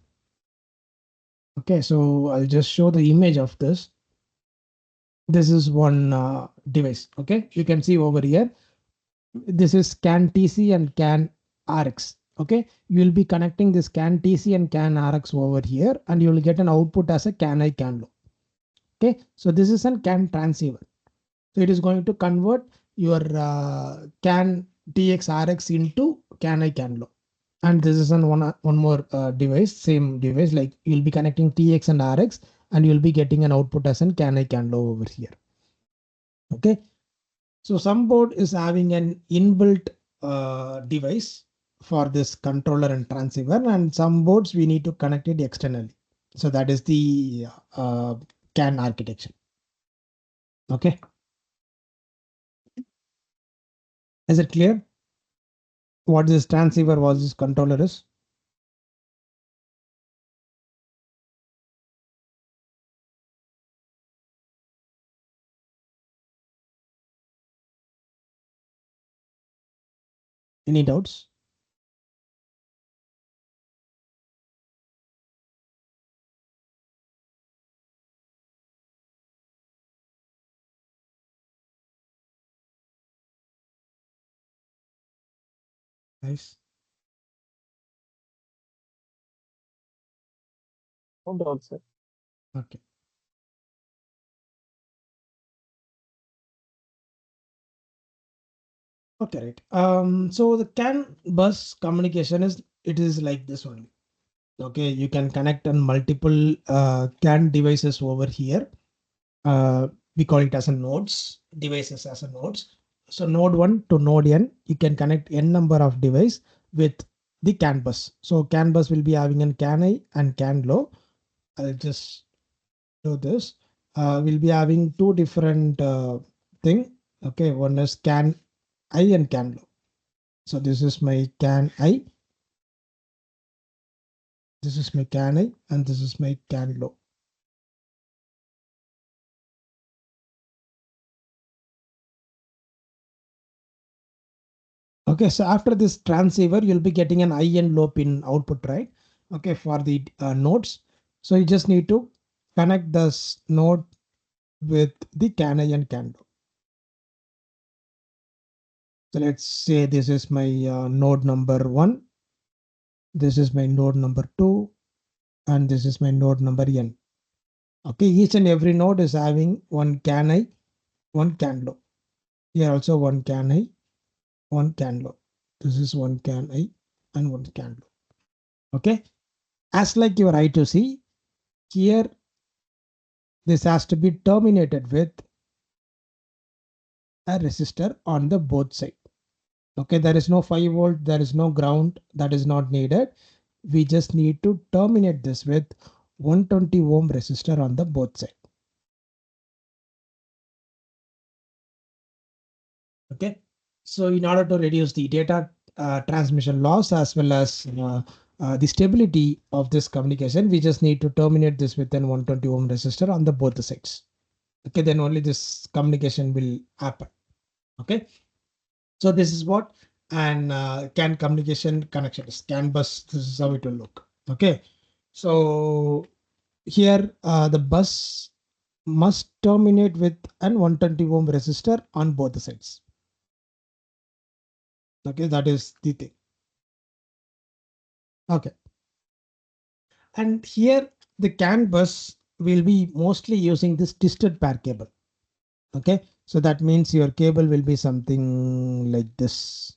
Okay, so I'll just show the image of this. This is one device. Okay, you can see over here. This is CAN TC and CAN RX. Okay, you will be connecting this CAN TC and CAN RX over here, and you will get an output as a CAN I CAN low. Okay, so this is a CAN transceiver. So it is going to convert your CAN TX RX into CAN I CAN low. And this is one more device, same device, like you'll be connecting TX and RX, and you'll be getting an output as an CAN I CAN low over here. Okay, so some board is having an inbuilt device for this controller and transceiver, and some boards we need to connect it externally. So that is the CAN architecture. Okay, is it clear what this transceiver, what this controller is? Any doubts? Nice. No doubt, sir. Okay. Okay, right. So the CAN bus communication is like this only. Okay, you can connect on multiple CAN devices over here. We call it as a nodes, devices as a nodes. So node 1 to node n, you can connect n number of device with the CAN bus. So CAN bus will be having an CAN I and CAN low. I'll just do this. We'll be having two different thing. Okay, one is CAN I and CAN low. So this is my CAN I. This is my CAN I and this is my CAN low. Okay, so after this transceiver, you'll be getting an high and low pin output, right? Okay, for the nodes. So you just need to connect this node with the CAN I and CAN low. So let's say this is my node number 1. This is my node number 2. And this is my node number n. Okay, each and every node is having one CAN I, one CAN low. Here also one CAN I, one CAN low. This is one CAN I and one CAN loop. Okay, as like your I2C, here this has to be terminated with a resistor on the both side. Okay, there is no 5 volt, there is no ground, that is not needed. We just need to terminate this with 120 ohm resistor on the both side. Okay, so in order to reduce the data transmission loss as well as the stability of this communication, we just need to terminate this with an 120 ohm resistor on the both the sides. Okay, then only this communication will happen. Okay, so this is what an CAN communication connection is. CAN bus, this is how it will look. Okay, so here the bus must terminate with an 120 ohm resistor on both the sides. Okay, that is the thing. Okay, and here the CAN bus will be mostly using this twisted pair cable. Okay, so that means your cable will be something like this.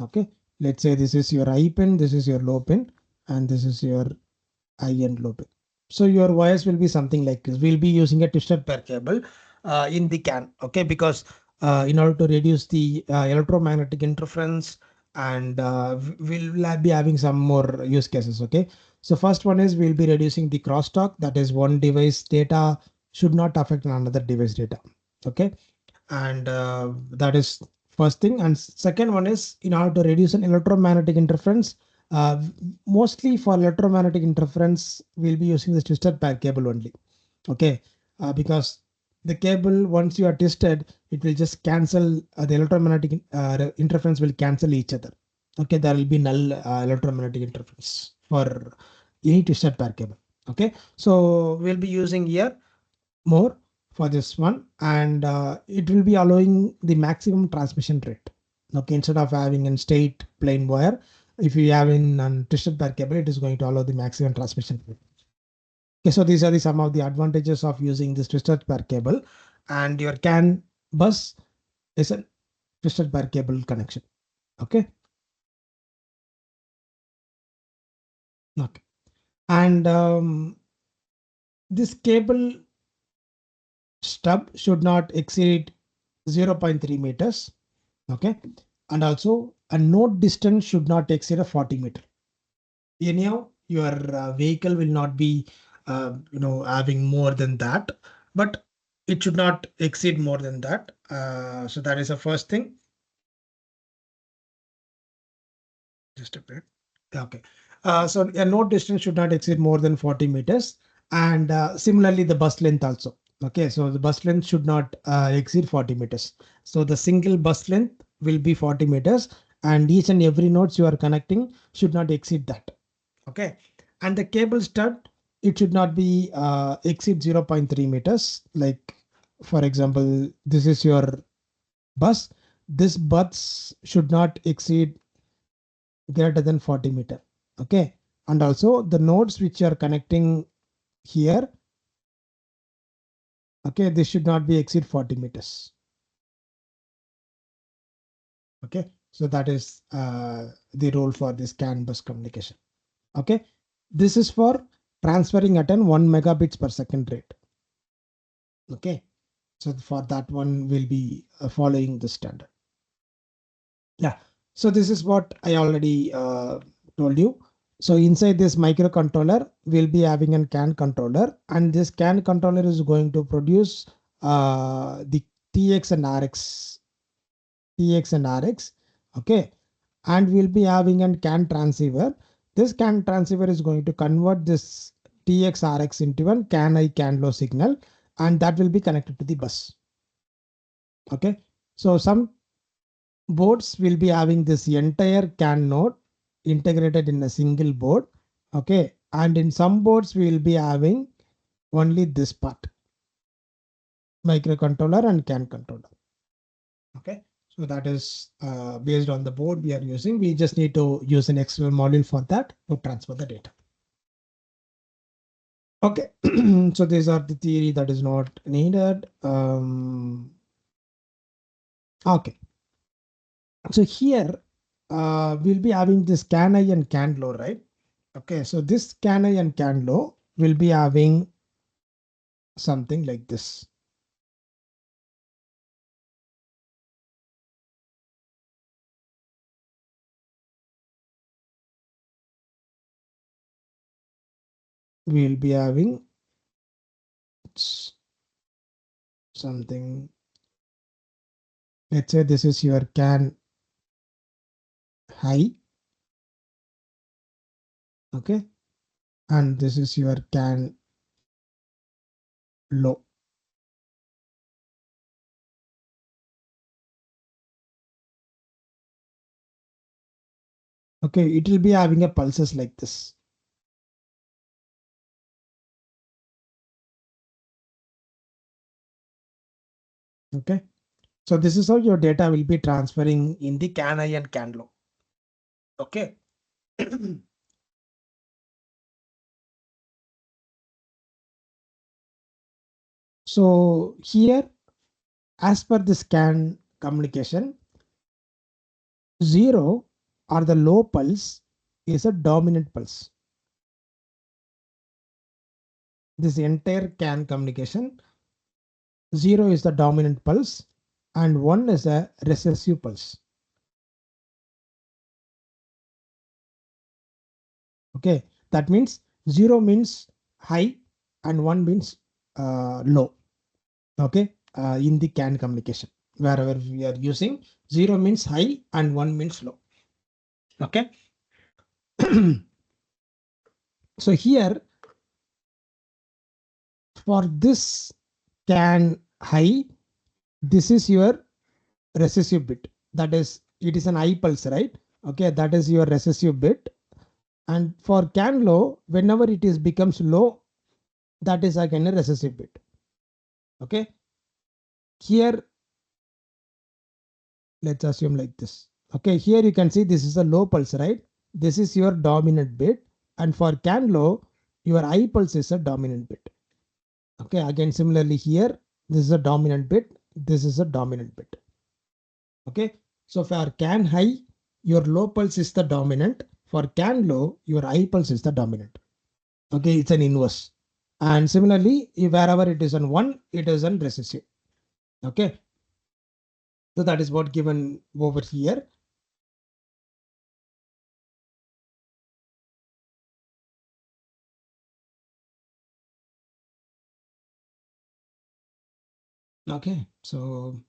Okay, let's say this is your high pin, this is your low pin, and this is your high and low pin. So your wires will be something like this. We'll be using a twisted pair cable in the CAN. Okay, because in order to reduce the electromagnetic interference, and we'll be having some more use cases. Okay, so first one is we'll be reducing the crosstalk. That is, one device data should not affect another device data. Okay, and that is first thing. And second one is in order to reduce an electromagnetic interference, uh, mostly for electromagnetic interference we'll be using the twisted pair cable only. Okay, because the cable, once you are twisted, it will just cancel the electromagnetic interference will cancel each other. Okay, there will be null electromagnetic interference for any twisted pair cable. Okay, so we'll be using here more for this one, and it will be allowing the maximum transmission rate. Okay, instead of having a straight plain wire, if you have in a twisted pair cable, it is going to allow the maximum transmission rate. Okay, so these are some of the advantages of using this twisted pair cable, and your CAN bus is a twisted pair cable connection. Okay, okay, and this cable stub should not exceed 0.3 meters. Okay, and also a node distance should not exceed a 40 meter. Anyhow, your vehicle will not be having more than that, but it should not exceed more than that. So that is the first thing. Just a bit. Okay, so a node distance should not exceed more than 40 meters, and similarly the bus length also. Okay, so the bus length should not exceed 40 meters. So the single bus length will be 40 meters, and each and every nodes you are connecting should not exceed that. Okay, and the cable stud, it should not be exceed 0.3 meters. Like for example, this is your bus. This bus should not exceed greater than 40 meter. Okay, and also the nodes which are connecting here, okay, this should not be exceed 40 meters. Okay, so that is the rule for this CAN bus communication. Okay, this is for transferring at an 1 megabits per second rate. Okay, so for that one we'll be following the standard. Yeah, so this is what I already told you. So inside this microcontroller, we'll be having a CAN controller, and this CAN controller is going to produce the TX and RX, TX and RX. Okay, and we'll be having a CAN transceiver. This CAN transceiver is going to convert this TX RX into a CAN high CAN low signal, and that will be connected to the bus. Okay, so some boards will be having this entire CAN node integrated in a single board. Okay, and in some boards we will be having only this part, microcontroller and CAN controller. Okay, so that is based on the board we are using. We just need to use an external module for that to transfer the data. Okay, so these are the theory that is not needed. Okay, so here we'll be having this can I and can low, right? Okay, so this can I and can low will be having something like this. We'll be having something. Let's say this is your can high. Okay, and this is your can low. Okay, it will be having a pulses like this. Okay, so this is how your data will be transferring in the can high and can low. Okay. So here, as per the scan communication, 0 or the low pulse is a dominant pulse. This entire CAN communication, 0 is the dominant pulse and 1 is a recessive pulse. Okay, that means 0 means high and 1 means low. Okay, in the CAN communication, wherever we are using 0 means high and 1 means low. Okay. So here for this CAN high, this is your recessive bit. That is, it is an high pulse, right? Okay, that is your recessive bit. And for CAN low, whenever it is becomes low, that is again a recessive bit. Okay. Here, let's assume like this. Okay, here you can see this is a low pulse, right? This is your dominant bit. And for CAN low, your high pulse is a dominant bit. Okay, again, similarly here, this is a dominant bit. This is a dominant bit. Okay, so for CAN high, your low pulse is the dominant. For CAN low, your high pulse is the dominant. Okay, it's an inverse. And similarly, if wherever it is on 1, it is on recessive. Okay, so that is what given over here. Okay, so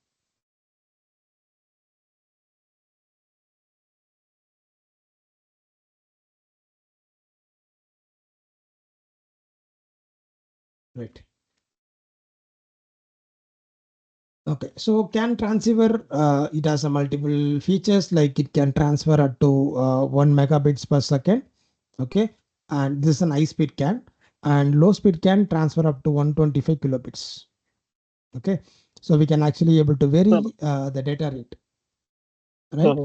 right. Okay, so CAN transceiver, it has a multiple features, like it can transfer up to 1 megabits per second. Okay, and this is an high speed CAN, and low speed can transfer up to 125 kilobits. Okay, so we can actually able to vary the data rate, right?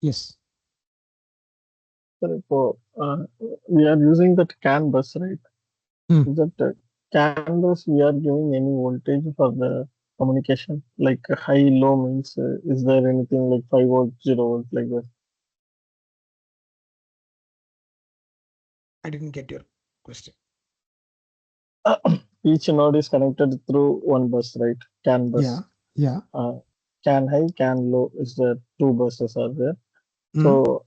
Yes. So, we are using that CAN bus, right? That CAN bus, we are giving any voltage for the communication, like high, low means, is there anything like 5 volt, 0 volt, like that? I didn't get your question. Each node is connected through one bus, right? CAN bus. Yeah, yeah. CAN high, CAN low is there, two buses are there. So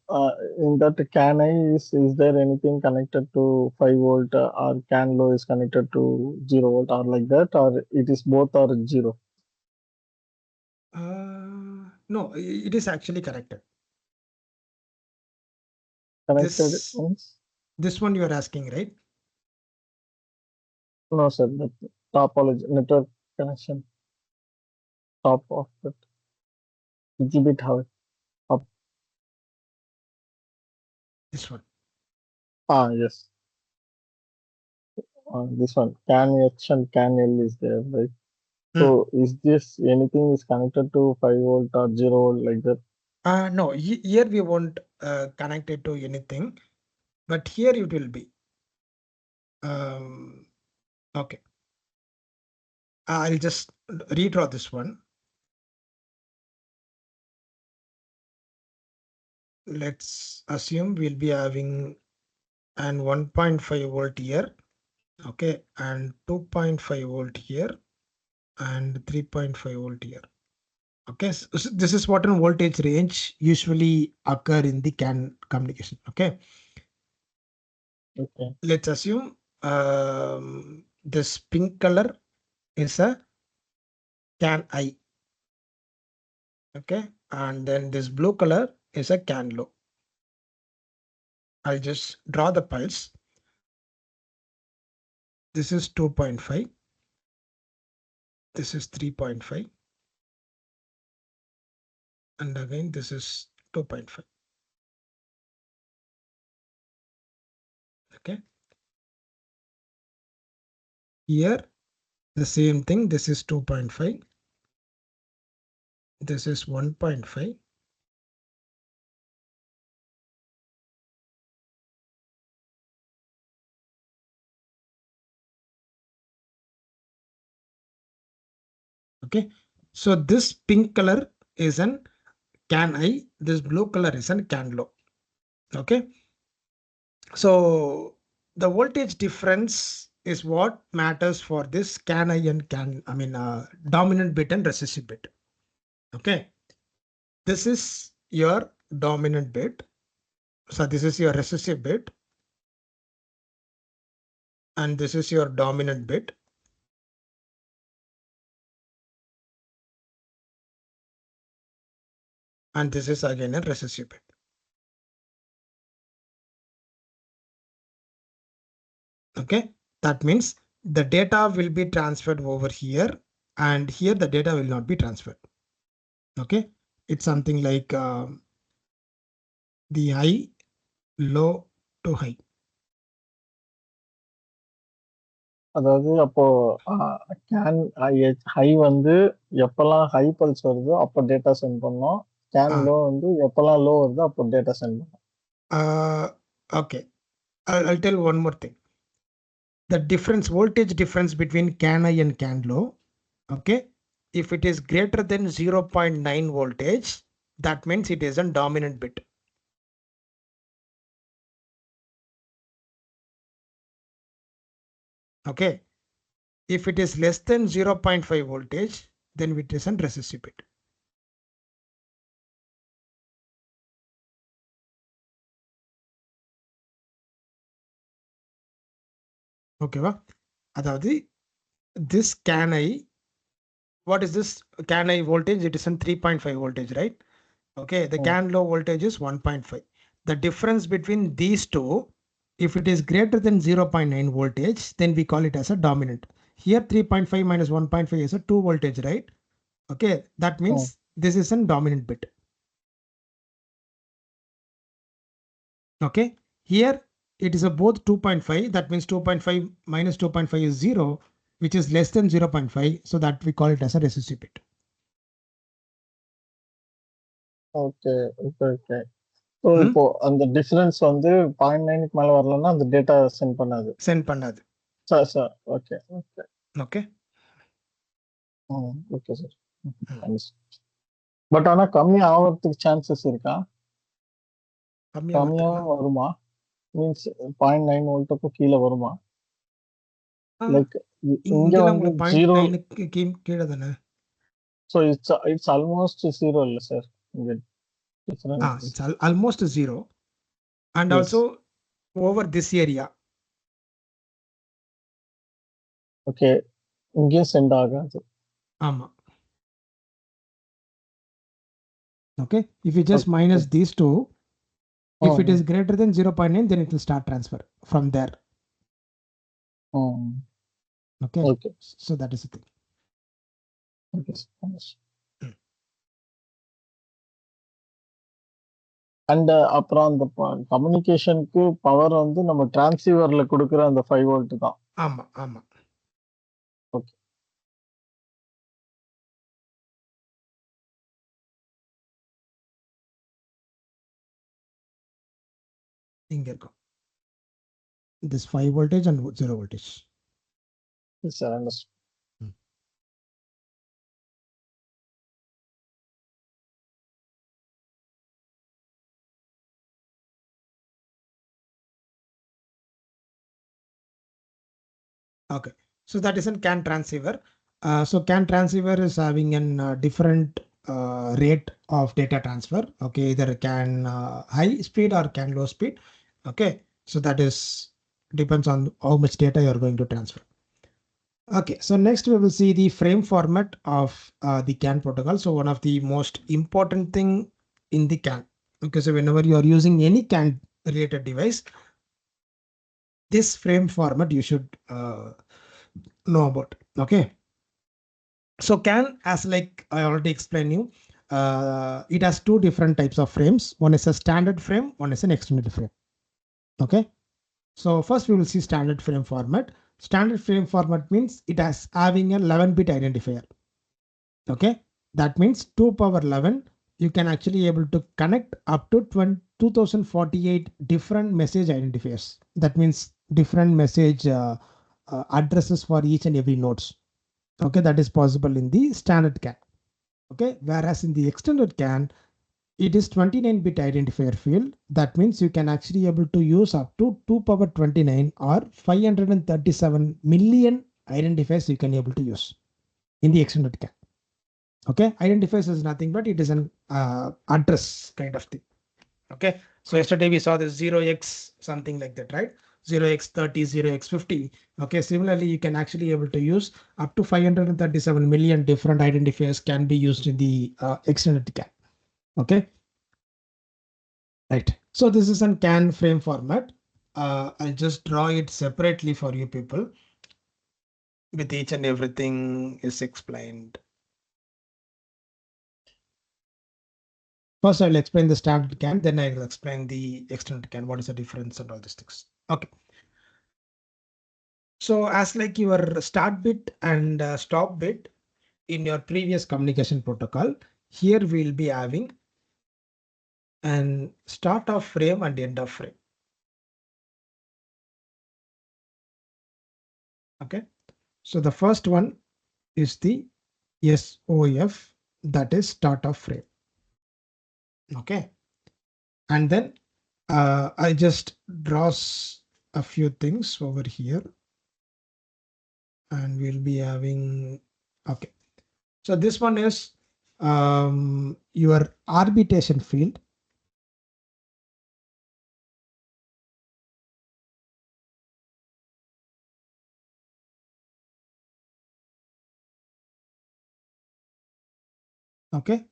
in that CAN high, is there anything connected to 5 volt or CAN low is connected to 0 volt or like that, or it is both or 0? No, it is actually connected. Connected means? This one you are asking, right? No, sir. The topology, network connection, top of that. Gigabit how up. This one. Yes. This one. CAN H and CAN L is there, right? So is this anything is connected to 5 volt or 0 volt like that? No, here we won't connect it to anything, but here it will be. Okay, I'll just redraw this one. Let's assume we'll be having an 1.5 volt here, okay, and 2.5 volt here, and 3.5 volt here. Okay, so this is what an voltage range usually occur in the CAN communication. Okay, Okay. let's assume this pink color is a CAN I. Okay, and then this blue color is a CAN low. I'll just draw the pulse. This is 2.5. This is 3.5. And again, this is 2.5. Okay. Here, the same thing. This is 2.5. This is 1.5. Okay. So this pink color is an CAN I. This blue color is an CAN low. Okay. So the voltage difference is what matters for this CAN I and dominant bit and recessive bit. Okay. This is your dominant bit. So this is your recessive bit. And this is your dominant bit. And this is again a recessive bit. Okay, that means the data will be transferred over here, and here the data will not be transferred. Okay, it's something like the high, low to high. அதாவது அப்போ can high வந்து எப்பெல்லாம் high pulse வருதோ அப்போ data send பண்ணோம். Can low வந்து எப்பெல்லாம் low வருதோ அப்போ டேட்டா சென்ட் பண்ணோம். Okay, I'll tell one more thing. The difference, voltage difference between CAN high and CAN low. Okay, if it is greater than 0.9 voltage, that means it is a dominant bit. Okay, if it is less than 0.5 voltage, then it is a recessive bit. Okay, அதாவது this CAN I, what is this CAN I voltage? It is a 3.5 voltage, right? Okay, the CAN low voltage is 1.5. The difference between these two, if it is greater than 0.9 voltage, then we call it as a dominant. Here 3.5 minus 1.5 is a 2 voltage, right? Okay, that means this is a dominant bit. Okay, here it is a both 2.5. That means 2.5 minus 2.5 is 0, which is less than 0.5. So that we call it as a recessive bit. Okay okay okay. So இப்போ அந்த difference வந்து 0.9க்கு மேலே வரலன்னா அந்த data send பண்ணாது. Sir sir okay okay okay okay sir. But ஆனால் கம்மி ஆகிறதுக்கு சான்சஸ் இருக்கா? கம்மியாக வருமா? மீன்ஸ் 0.9 வோல்ட்டுக்கு கீழே வருமா? லைக் இங்க வந்து 0 கீழே தானே. ஸோ இட்ஸ் ஆல்மோஸ்ட் 0 இல்லை சார் இங்க difference. It's almost 0, and Yes. also over this area. Okay, இங்கே சென்ட் ஆகாது. ஆமா. Okay, if you just minus these two, if it is greater than 0.9, then it will start transfer from there. Okay. So that is the thing. Okay. And அப்புறம் அந்த கம்யூனிகேஷனுக்கு power வந்து நம்ம டிரான்ஸ்சீவர்ல கொடுக்குற அந்த 5 volt தான். ஆமா ஆமா. ஓகே. இங்க இருக்கும். this 5 voltage and 0 voltage. Yes, sir, understood. Okay, so that is a CAN transceiver. So CAN transceiver is having a different rate of data transfer. Okay, either CAN high speed or CAN low speed. Okay, so that is depends on how much data you're going to transfer. Okay, so next we will see the frame format of the CAN protocol. So one of the most important thing in the CAN. Okay, so whenever you are using any CAN related device, this frame format you should know about. Okay, so CAN, as like I already explained you, it has two different types of frames. One is a standard frame, one is an extended frame. Okay, so first we will see standard frame format. Standard frame format means it has having a 11-bit identifier. Okay, that means 2 power 11. You can actually able to connect up to 2048 different message identifiers. That means different message addresses for each and every nodes. Okay, that is possible in the standard CAN. Okay, whereas in the extended CAN, it is 29-bit identifier field. That means you can actually able to use up to 2 power 29 or 537 million identifiers you can able to use in the extended CAN. Okay, identifiers is nothing but it is an address kind of thing. Okay, so yesterday we saw this 0x something like that, right? 0x30, 0x50. Okay, similarly, you can actually able to use up to 537 million different identifiers can be used in the extended CAN. Okay, right. So this is an CAN frame format. I'll just draw it separately for you people with each and everything is explained. First, I'll explain the standard CAN, then I'll explain the extended CAN, what is the difference and all these things. Okay. So as like your start bit and stop bit in your previous communication protocol, here we'll be having an start of frame and end of frame. Okay. So the first one is the SOF, that is start of frame. Okay. And then I just draws a few things over here. And we'll be having, okay. So this one is your arbitration field. Okay.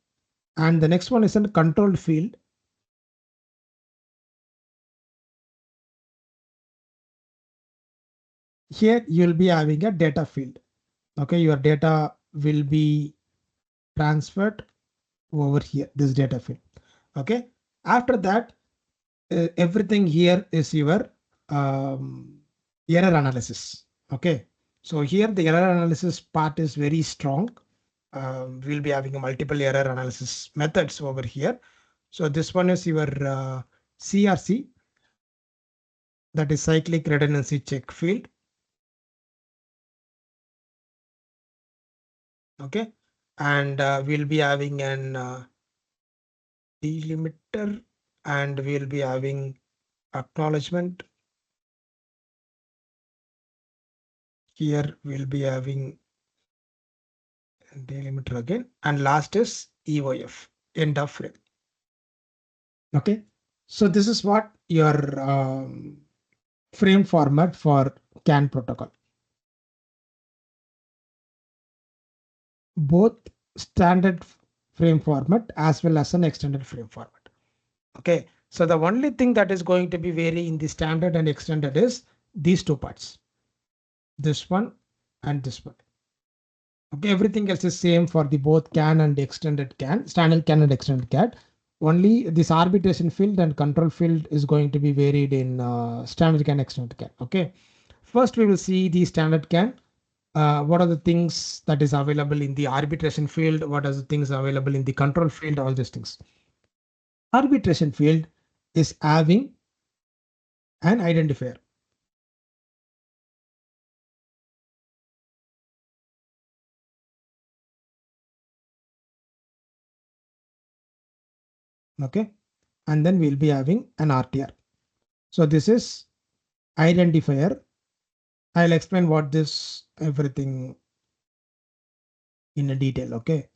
And the next one is a control field. Here you'll be having a data field. Okay, your data will be transferred over here, this data field. Okay, after that, everything here is your error analysis. Okay, so here the error analysis part is very strong. We'll be having a multiple error analysis methods over here. So this one is your CRC, that is cyclic redundancy check field. Okay, and we'll be having an delimiter, and we'll be having acknowledgement. Here we'll be having delimiter again, and last is EOF, end of frame. Okay, so this is what your frame format for CAN protocol. Both standard frame format as well as an extended frame format. Okay, so the only thing that is going to be vary in the standard and extended is these two parts, this one and this one. Okay, everything else is same for the both CAN and extended CAN, standard CAN and extended CAN. Only this arbitration field and control field is going to be varied in standard CAN, extended CAN. Okay, first we will see the standard CAN. What are the things that is available in the arbitration field? What are the things available in the control field? All these things. Arbitration field is having an identifier. Okay. And then we'll be having an RTR. So this is identifier. I'll explain what this everything in a detail. Okay.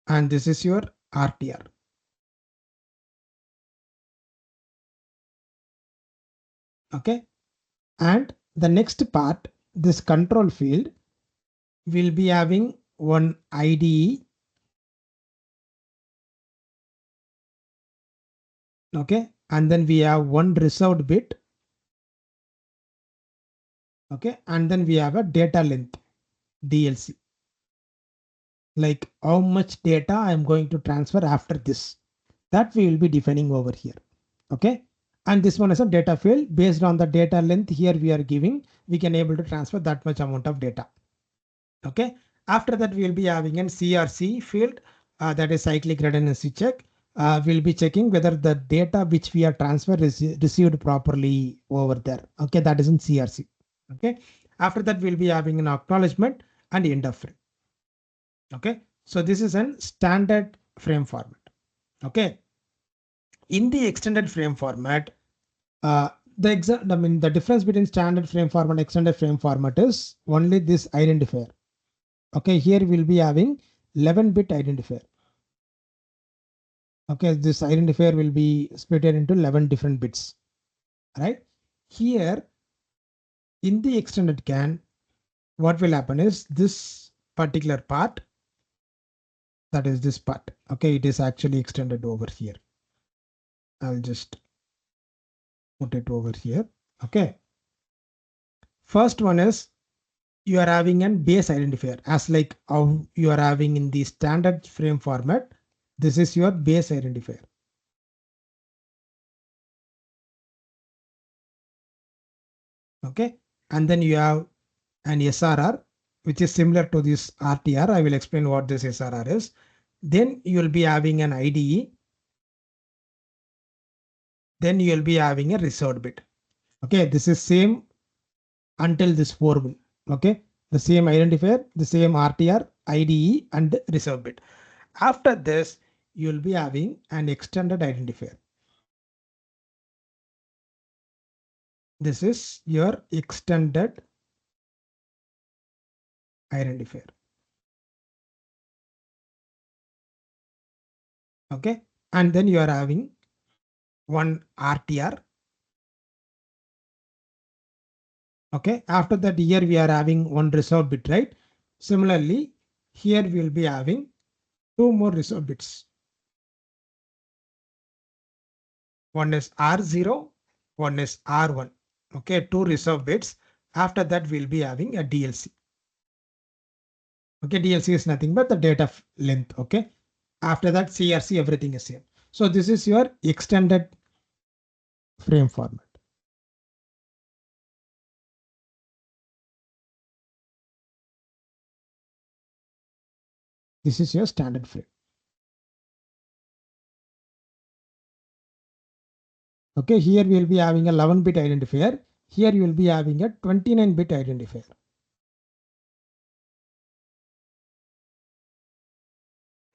And this is your RTR. Okay. And the next part, this control field will be having one IDE. Okay. And then we have one reserved bit. Okay. And then we have a data length DLC. Like how much data I'm going to transfer after this. That we will be defining over here. Okay. And this one is a data field. Based on the data length here we are giving, we can able to transfer that much amount of data. Okay. After that, we will be having an CRC field, that is cyclic redundancy check. We'll be checking whether the data which we are transferred is received properly over there. Okay, that is in CRC. Okay. After that, we'll be having an acknowledgement and end of frame. Okay. So this is an standard frame format. Okay. In the extended frame format, the difference between standard frame format and extended frame format is only this identifier. Okay, here we'll be having 11-bit identifier. Okay, this identifier will be split into 11 different bits. Right here in the extended CAN, what will happen is this particular part, that is this part. Okay, it is actually extended over here. I'll just put it over here. Okay, first one is you are having an base identifier, as like how you are having in the standard frame format. This is your base identifier. Okay, and then you have an SRR, which is similar to this RTR. I will explain what this SRR is. Then you will be having an IDE. Then you will be having a reserved bit. Okay, this is same until this 4 will. Okay, the same identifier, the same RTR, IDE, and reserved bit. After this, you will be having an extended identifier. This is your extended identifier. Okay, and then you are having one RTR. Okay, after that, here we are having one reserve bit, right? Similarly, here we will be having two more reserve bits. One is R0, one is R1. Okay, two reserve bits. After that, we'll be having a DLC. Okay, DLC is nothing but the data length. Okay, after that, CRC, everything is same. So this is your extended frame format. This is your standard frame. Okay, here we will be having a 11-bit identifier. Here you will be having a 29-bit identifier.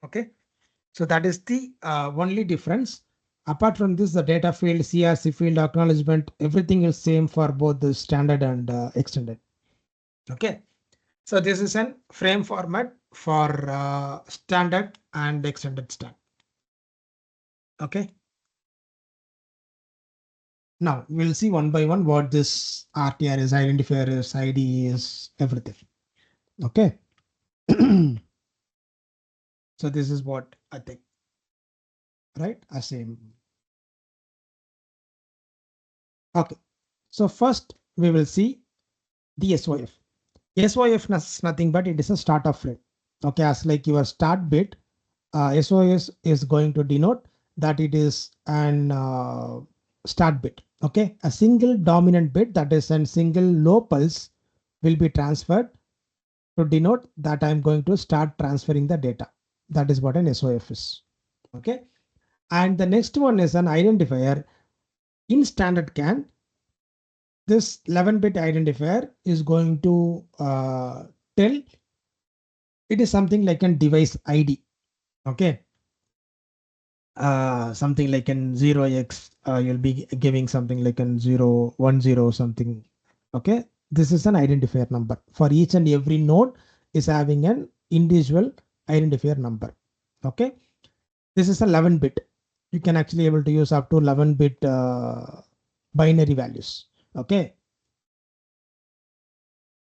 Okay, so that is the only difference. Apart from this, the data field, CRC field, acknowledgement, everything is same for both the standard and extended. Okay, so this is an frame format for standard and extended stack. Okay, now we'll see one by one what this RTR is, identifier is, ID is, everything. Okay. So this is what I think, right? Same. Okay, so first we will see the SOF. SOF is nothing but it is a start of frame. Okay, as like your start bit, SOS is going to denote that it is an start bit. Okay, a single dominant bit, that is a single low pulse, will be transferred to denote that I'm going to start transferring the data. That is what an SOF is. Okay, and the next one is an identifier. In standard CAN, this 11-bit identifier is going to tell it is something like a device ID. Okay, something like an 0x, you'll be giving something like an 010 something. Okay, this is an identifier number. For each and every node is having an individual identifier number. Okay, this is a 11-bit. You can actually able to use up to 11-bit binary values. Okay,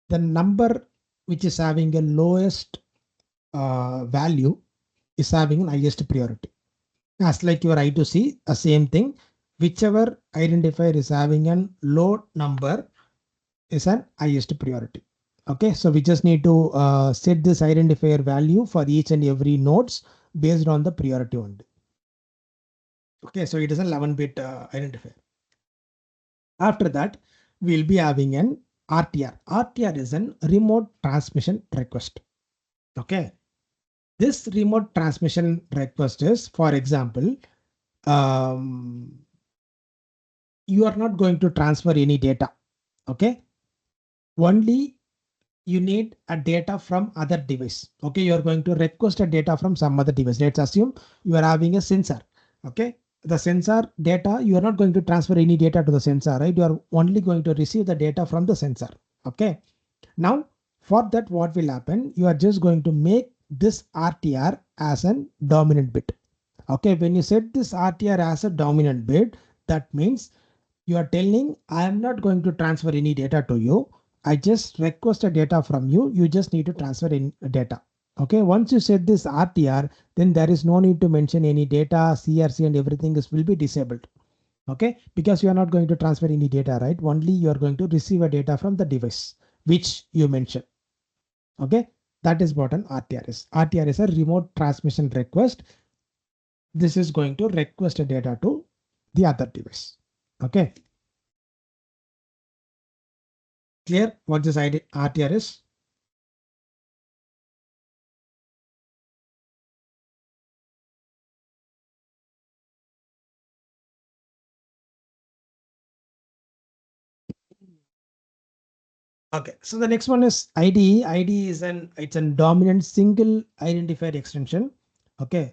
the number which is having a lowest value is having an highest priority. As like your I2C, a same thing. Whichever identifier is having an low number is an highest priority. Okay, so we just need to set this identifier value for each and every nodes based on the priority only. Okay, so it is an 11-bit identifier. After that, we'll be having an RTR. RTR is an remote transmission request. Okay, this remote transmission request is, for example, you are not going to transfer any data. Okay, only you need a data from other device. Okay, you are going to request a data from some other device. Let's assume you are having a sensor. Okay, the sensor data, you are not going to transfer any data to the sensor, right? You are only going to receive the data from the sensor. Okay, now for that, what will happen? You are just going to make this RTR as a dominant bit. Okay, when you set this RTR as a dominant bit, that means you are telling I am not going to transfer any data to you. I just request a data from you. You just need to transfer in data. Okay, once you set this RTR, then there is no need to mention any data, CRC and everything will be disabled. Okay, because you are not going to transfer any data, right? Only you are going to receive a data from the device which you mentioned. Okay, that is what an RTR is. RTR is a remote transmission request. This is going to request a data to the other device. Okay, clear what this RTR is? Okay, so the next one is IDE. IDE is it's a dominant single identifier extension. Okay,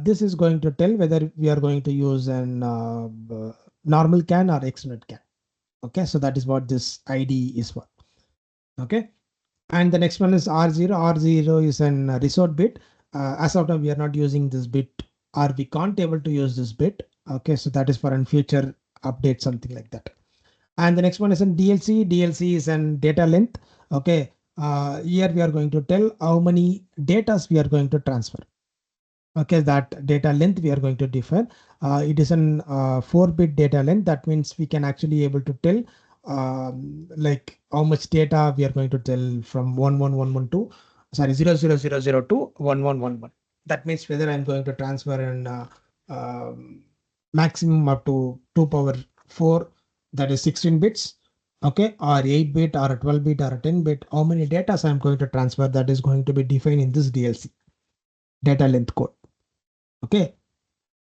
this is going to tell whether we are going to use an normal CAN or extended CAN. Okay, so that is what this IDE is for. Okay, and the next one is R0. R0 is an resort bit. As of now, we are not using this bit, or we can't able to use this bit. Okay, so that is for a future update, something like that. And the next one is in DLC. DLC is an data length. Okay, here we are going to tell how many datas we are going to transfer. Okay, that data length we are going to define. It is an 4-bit data length. That means we can actually able to tell like how much data we are going to tell from 11112, sorry, 00002 to 1111. That means whether I'm going to transfer an maximum up to 2 power 4, that is 16 bits. Okay, or 8-bit or a 12-bit or a 10-bit, how many data I'm going to transfer, that is going to be defined in this DLC data length code. Okay,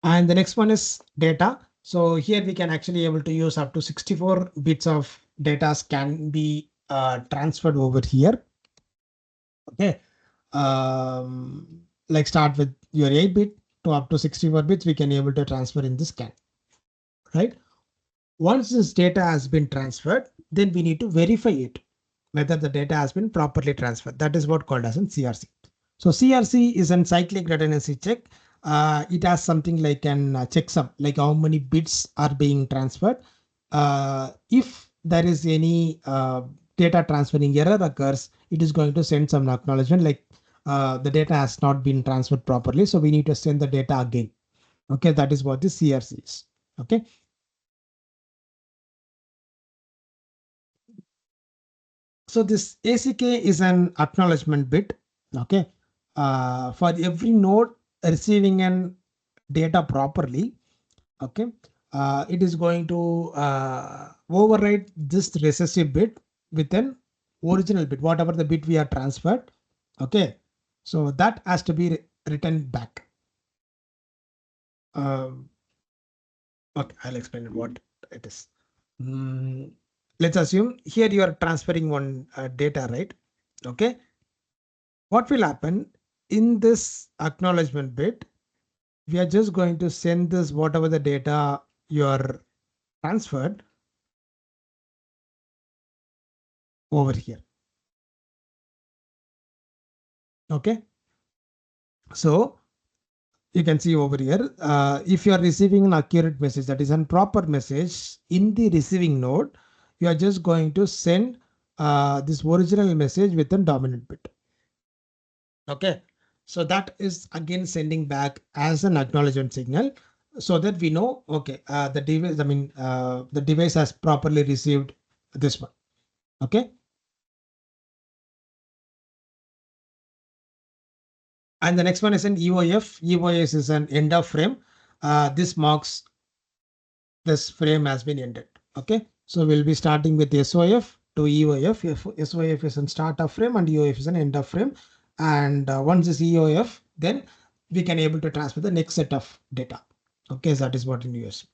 and the next one is data. So here we can actually able to use up to 64 bits of data can be transferred over here. Okay, like start with your 8-bit to up to 64 bits, we can able to transfer in this CAN, right? Once this data has been transferred, then we need to verify it, whether the data has been properly transferred. That is what called as an CRC. So CRC is an cyclic redundancy check. It has something like an checksum, like how many bits are being transferred. If there is any data transferring error occurs, it is going to send some acknowledgement like the data has not been transferred properly. So we need to send the data again. Okay, that is what the CRC is. Okay. So this ACK is an acknowledgement bit. Okay, for every node receiving an data properly. Okay, it is going to override this recessive bit with an original bit, whatever the bit we are transferred. Okay, so that has to be written back. Okay, I'll explain what it is. Let's assume here you are transferring one data, right? Okay, what will happen in this acknowledgement bit? we are just going to send this whatever the data you're transferred over here. Okay. So you can see over here, if you are receiving an accurate message, that is a proper message in the receiving node, you are just going to send this original message with a dominant bit. Okay. So that is again sending back as an acknowledgement signal so that we know, okay, the device, the device has properly received this one. Okay. And the next one is an EOF. EOF is an end of frame. This marks this frame has been ended. Okay. So we'll be starting with SOF to EOF. SOF is a start of frame and EOF is an end of frame. And once this EOF, then we can able to transfer the next set of data. Okay, so that is what in US.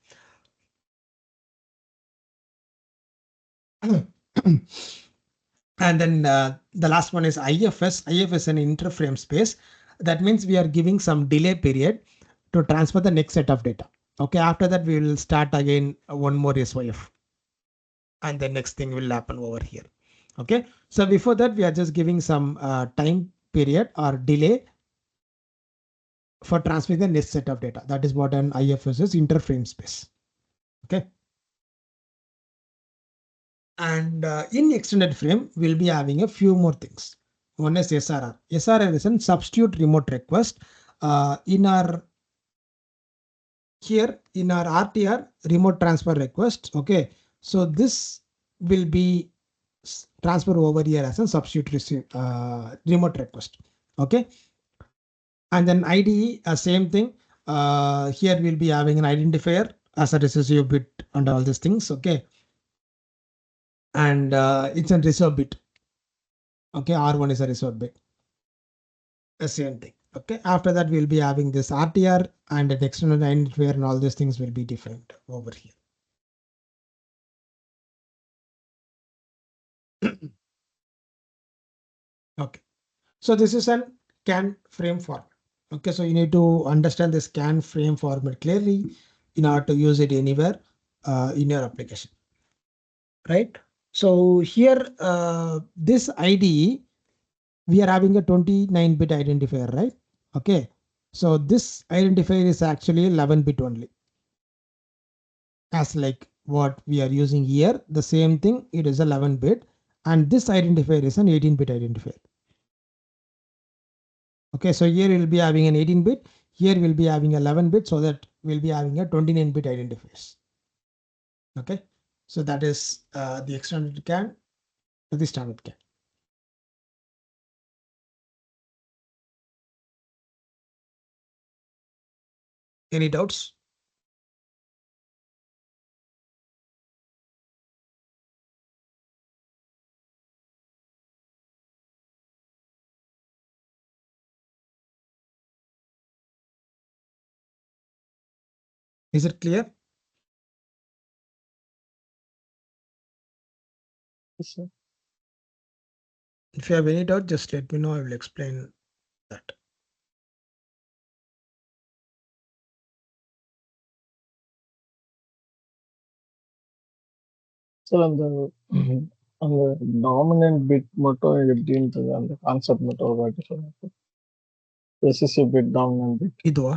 And then the last one is IFS. IFS is an interframe space. That means we are giving some delay period to transfer the next set of data. Okay, after that we will start again one more SOF. And the next thing will happen over here. Okay, so before that we are just giving some time period or delay for transferring the next set of data. That is what an IFS is, interframe space. Okay. And in extended frame, we'll be having a few more things. One is SRR. SRR is a substitute remote request. In our RTR remote transfer request. Okay, so this will be transfer over here as a substitute remote request. Okay, and then IDE, same thing. Here we'll be having an identifier as a recessive bit and all these things. Okay, and it's a reserve bit. Okay, R1 is a reserve bit. The same thing. Okay, after that we'll be having this RTR and an external identifier and all these things will be different over here. Okay, so this is an CAN frame format. Okay, so you need to understand this CAN frame format clearly in order to use it anywhere in your application, right? So here, this IDE, we are having a 29-bit identifier, right? Okay, so this identifier is actually 11-bit only. As like what we are using here, the same thing, it is 11-bit, and this identifier is an 18-bit identifier. Okay, so here we'll be having an 18-bit, here we'll be having 11-bit, so that we'll be having a 29-bit identifiers. Okay, so that is the extended CAN to the standard CAN. Any doubts? Is it clear? Yes, sir. If you have any doubt, just let me know. I will explain that. So on the dominant bit மட்டும் எப்படின்றது அந்த concept மட்டும் ஒரு வாட்டி சொல்லுங்க. Recessive bit dominant bit இதுவா?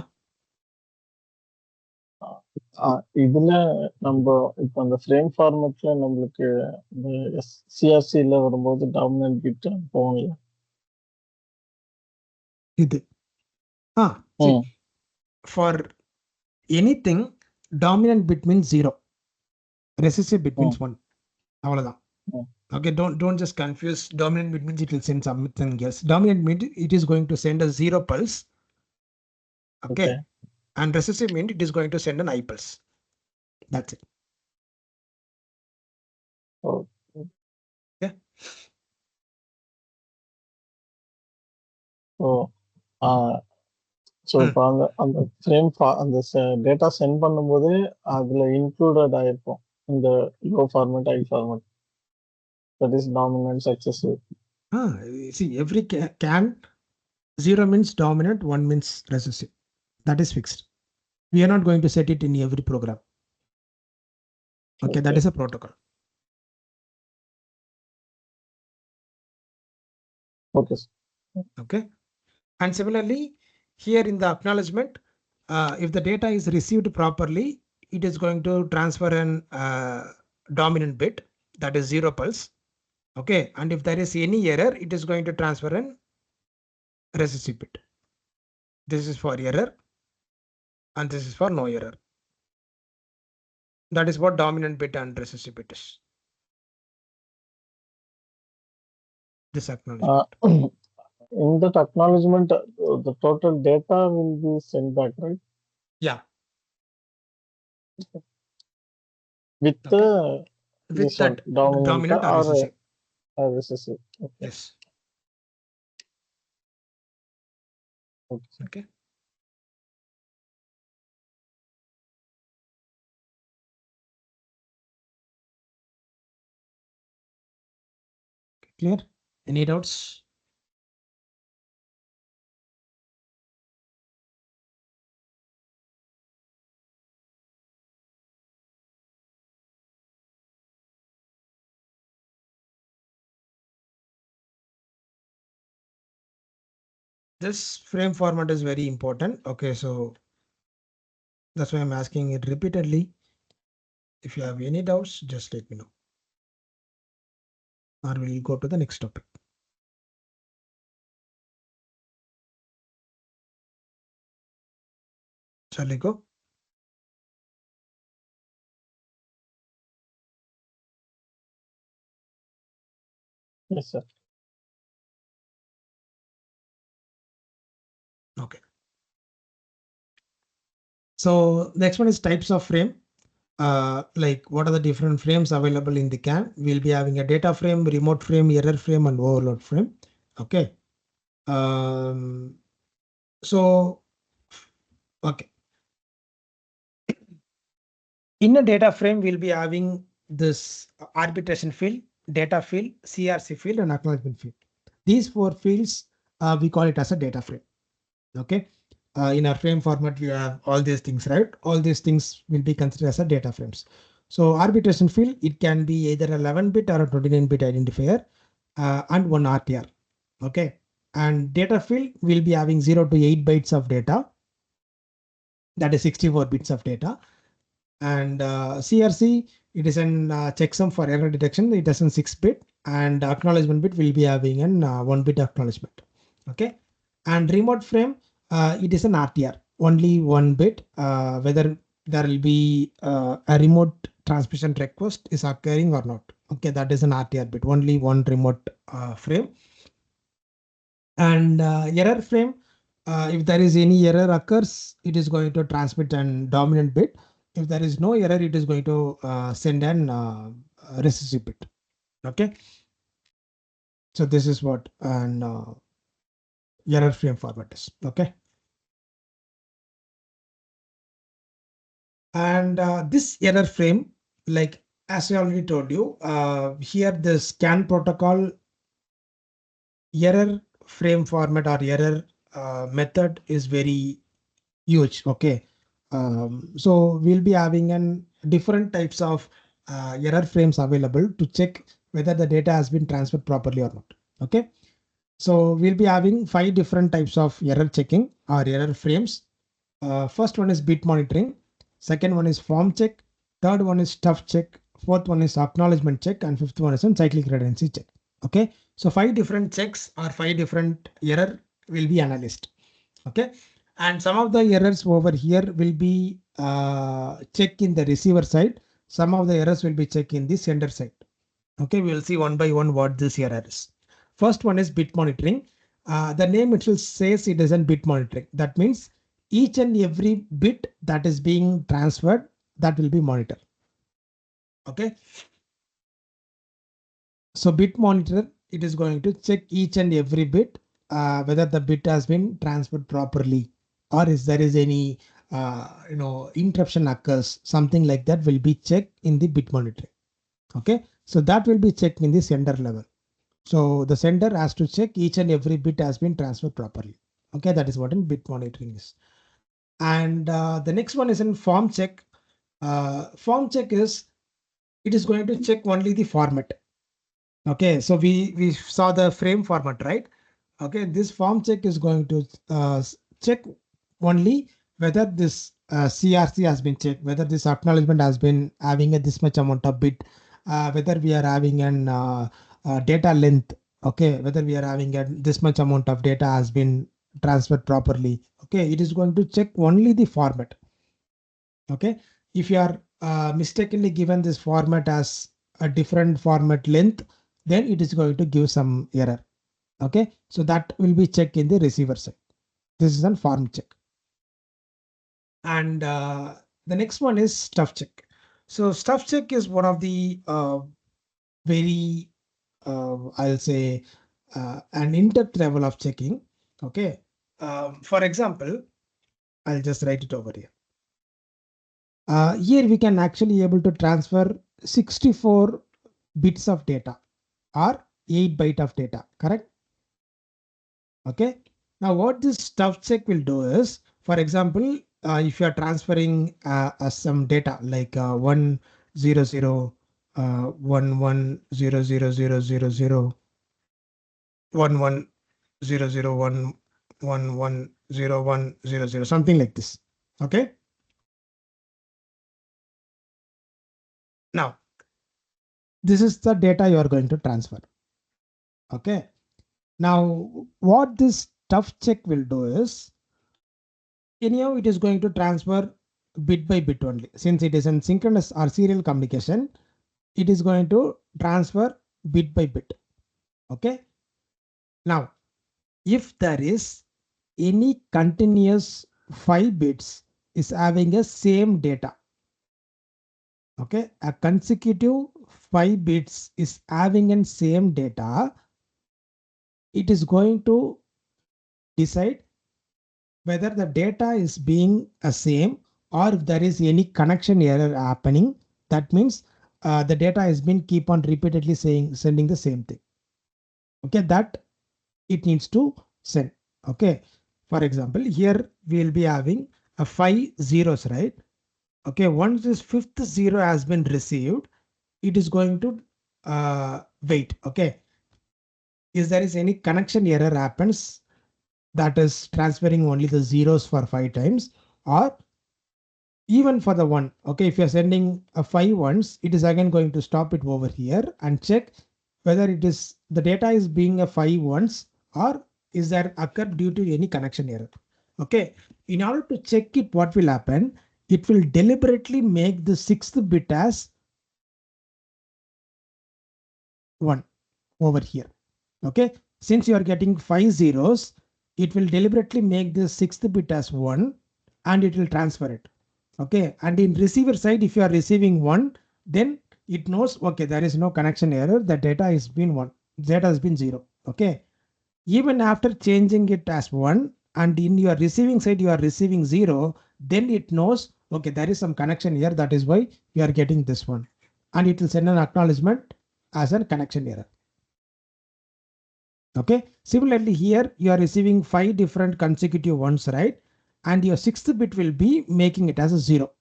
இதுல நம்ம இப்போ அந்த ஃப்ரேம் ஃபார்மேட்ல நம்மளுக்கு இந்த சிஆர்சில வரும்போது டாமினன்ட் பிட் போகல. இது see, for anything dominant bit means 0, recessive bit means 1. அவ்வளவுதான். Okay, don't just confuse. Dominant bit means it will send something else. Dominant means it is going to send a 0 pulse. Okay. And recessive means it is going to send an I pulse. That's it. Okay. So இப்போ அந்த frame அந்த data send பண்ணும்போது அதுல included ஆயிருக்கும் இந்த low format high format. That is dominant successive. See, every CAN 0 means dominant, 1 means recessive. That is fixed. We are not going to set it in every program. Okay, that is a protocol. Okay. Okay. And similarly, here in the acknowledgement, if the data is received properly, it is going to transfer an dominant bit, that is 0 pulse. Okay. And if there is any error, it is going to transfer an recessive bit. This is for error and this is for no error. That is what dominant bit and recessive bit is. This acknowledgement. In that acknowledgement, the total data will be sent back, right? Yeah. With Okay. With that dominant or recessive. Recessive. Okay. Yes. Okay. Clear? Any doubts? This frame format is very important. Okay, so that's why I'm asking it repeatedly. If you have any doubts, just let me know. Or we'll go to the next topic. Shall we go? Yes, sir. Okay. So next one is types of frame. Like what are the different frames available in the CAN? We'll be having a data frame, remote frame, error frame, and overload frame. Okay. So, okay. In a data frame, we'll be having this arbitration field, data field, CRC field, and acknowledgement field. These 4 fields, we call it as a data frame. Okay. In our frame format, we have all these things, right? All these things will be considered as a data frames. So arbitration field, it can be either 11-bit or a 29-bit identifier and 1 RTR. Okay. And data field will be having 0 to 8 bytes of data. That is 64 bits of data. And CRC, it is an checksum for error detection. It is an 6-bit, and acknowledgement bit will be having an 1-bit acknowledgement. Okay. And remote frame, it is an RTR, only 1 bit. Whether there will be a remote transmission request is occurring or not. Okay, that is an RTR bit, only 1 remote frame. And error frame, if there is any error occurs, it is going to transmit an dominant bit. If there is no error, it is going to send an recessive bit. Okay. So this is what an error frame format is. Okay. And this error frame, like as I already told you, here the scan protocol error frame format or error method is very huge. Okay. So we'll be having an different types of error frames available to check whether the data has been transferred properly or not. Okay. So we'll be having 5 different types of error checking or error frames. First one is bit monitoring. Second one is form check. Third one is stuff check. Fourth one is acknowledgement check. And fifth one is a cyclic redundancy check. Okay. So 5 different checks or 5 different error will be analyzed. Okay. And some of the errors over here will be checked in the receiver side. Some of the errors will be checked in the sender side. Okay, we will see one by one what this error is. First one is bit monitoring. The name itself says it is a bit monitoring. That means each and every bit that is being transferred, that will be monitored. Okay. So bit monitor, it is going to check each and every bit, whether the bit has been transferred properly, or is there is any interruption occurs, something like that will be checked in the bit monitoring. Okay, so that will be checked in the sender level. So the sender has to check each and every bit has been transferred properly. Okay, that is what in bit monitoring is. And the next one is in form check. Form check is, it is going to check only the format. Okay, so we saw the frame format, right? Okay, this form check is going to check only whether this CRC has been checked, whether this acknowledgement has been having a this much amount of bit, whether we are having an data length, okay, whether we are having a this much amount of data has been transferred properly. Okay, it is going to check only the format. Okay, if you are mistakenly given this format as a different format length, then it is going to give some error. Okay, so that will be checked in the receiver side. This is a form check. And the next one is stuff check. So stuff check is one of the very I'll say an in-depth level of checking. Okay, for example, I'll just write it over here. Here we can actually able to transfer 64 bits of data or 8 byte of data, correct? Okay. Now what this stuff check will do is, for example, if you are transferring some data like 100 110000 1100111010, something like this. Okay. Now this is the data you are going to transfer. Okay. Now what this stuff check will do is, anyhow it is going to transfer bit by bit only. Since it is in synchronous or serial communication, it is going to transfer bit by bit. Okay. Now, if there is any continuous 5 bits is having a same data. Okay, a consecutive 5 bits is having a same data, it is going to decide whether the data is being a same, or if there is any connection error happening. That means the data has been keep on repeatedly sending the same thing. Okay, that it needs to send. Okay, for example, here we will be having a 5 zeros, right? Okay, once this fifth zero has been received, it is going to wait. Okay, if there is any connection error happens, that is transferring only the zeros for 5 times, or even for the 1. Okay, if you're sending a 5 once, it is again going to stop it over here and check whether it is the data is being a 5 once, or is that occurred due to any connection error. Okay, in order to check it, what will happen, it will deliberately make the 6th bit as 1 over here. Okay, since you are getting 5 zeros, it will deliberately make the 6th bit as 1 and it will transfer it. Okay, and in receiver side, if you are receiving 1, then it knows, okay, there is no connection error, the data has been 1, data has been 0. Okay, even after changing it as 1 and in your receiving side you are receiving 0, then it knows, okay, there is some connection here, that is why you are getting this one, and it will send an acknowledgement as a connection error. Okay, similarly here you are receiving 5 different consecutive ones, right? And your 6th bit will be making it as a 0.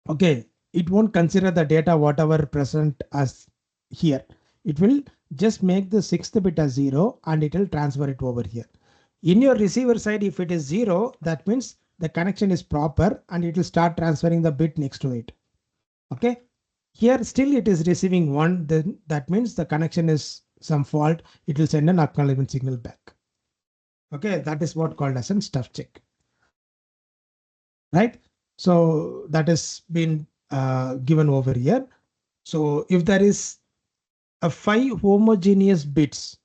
Okay, it won't consider the data whatever present as here. It will just make the 6th bit as 0 and it will transfer it over here. In your receiver side, if it is 0, that means the connection is proper and it will start transferring the bit next to it. Okay, here still it is receiving 1, then that means the connection is some fault. It will send an acknowledgement signal back. Okay, that is what called as a stuff check. Right, so that has been given over here. So if there is a 5 homogeneous bits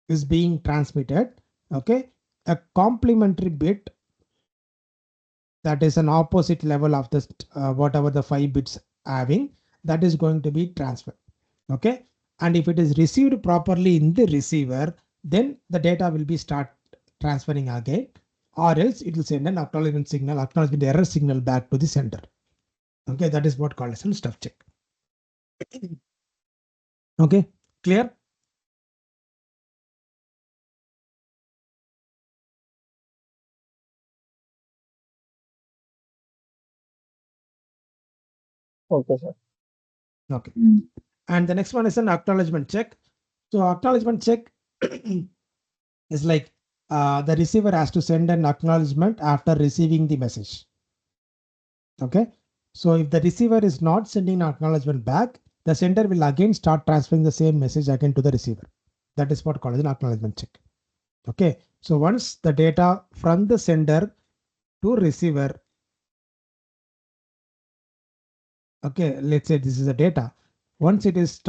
is being transmitted, okay, a complementary bit, that is an opposite level of this whatever the 5 bits having, that is going to be transferred. Okay, and if it is received properly in the receiver, then the data will be start transferring again, or else it will send an acknowledgement error signal back to the sender. Okay, that is what called as a stuff check. Okay, clear? Okay, sir. Okay. And the next one is an acknowledgement check. So acknowledgement check is like the receiver has to send an acknowledgement after receiving the message. Okay. So if the receiver is not sending an acknowledgement back, the sender will again start transferring the same message again to the receiver. That is what called as an acknowledgement check. Okay. So once the data from the sender to receiver, okay, let's say this is the data. Once it is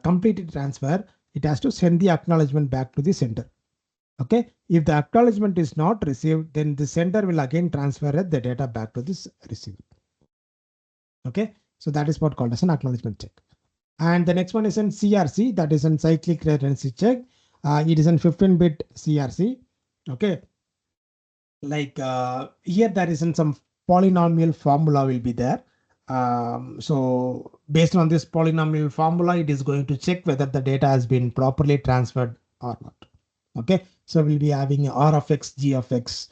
completed transfer, it has to send the acknowledgement back to the sender. Okay. If the acknowledgement is not received, then the sender will again transfer the data back to this receiver. Okay. So that is what called as an acknowledgement check. And the next one is in CRC, that is in cyclic redundancy check. It is in 15-bit CRC. Okay. Like here there is some polynomial formula will be there. So based on this polynomial formula, it is going to check whether the data has been properly transferred or not. Okay, so we'll be having R of x, G of x,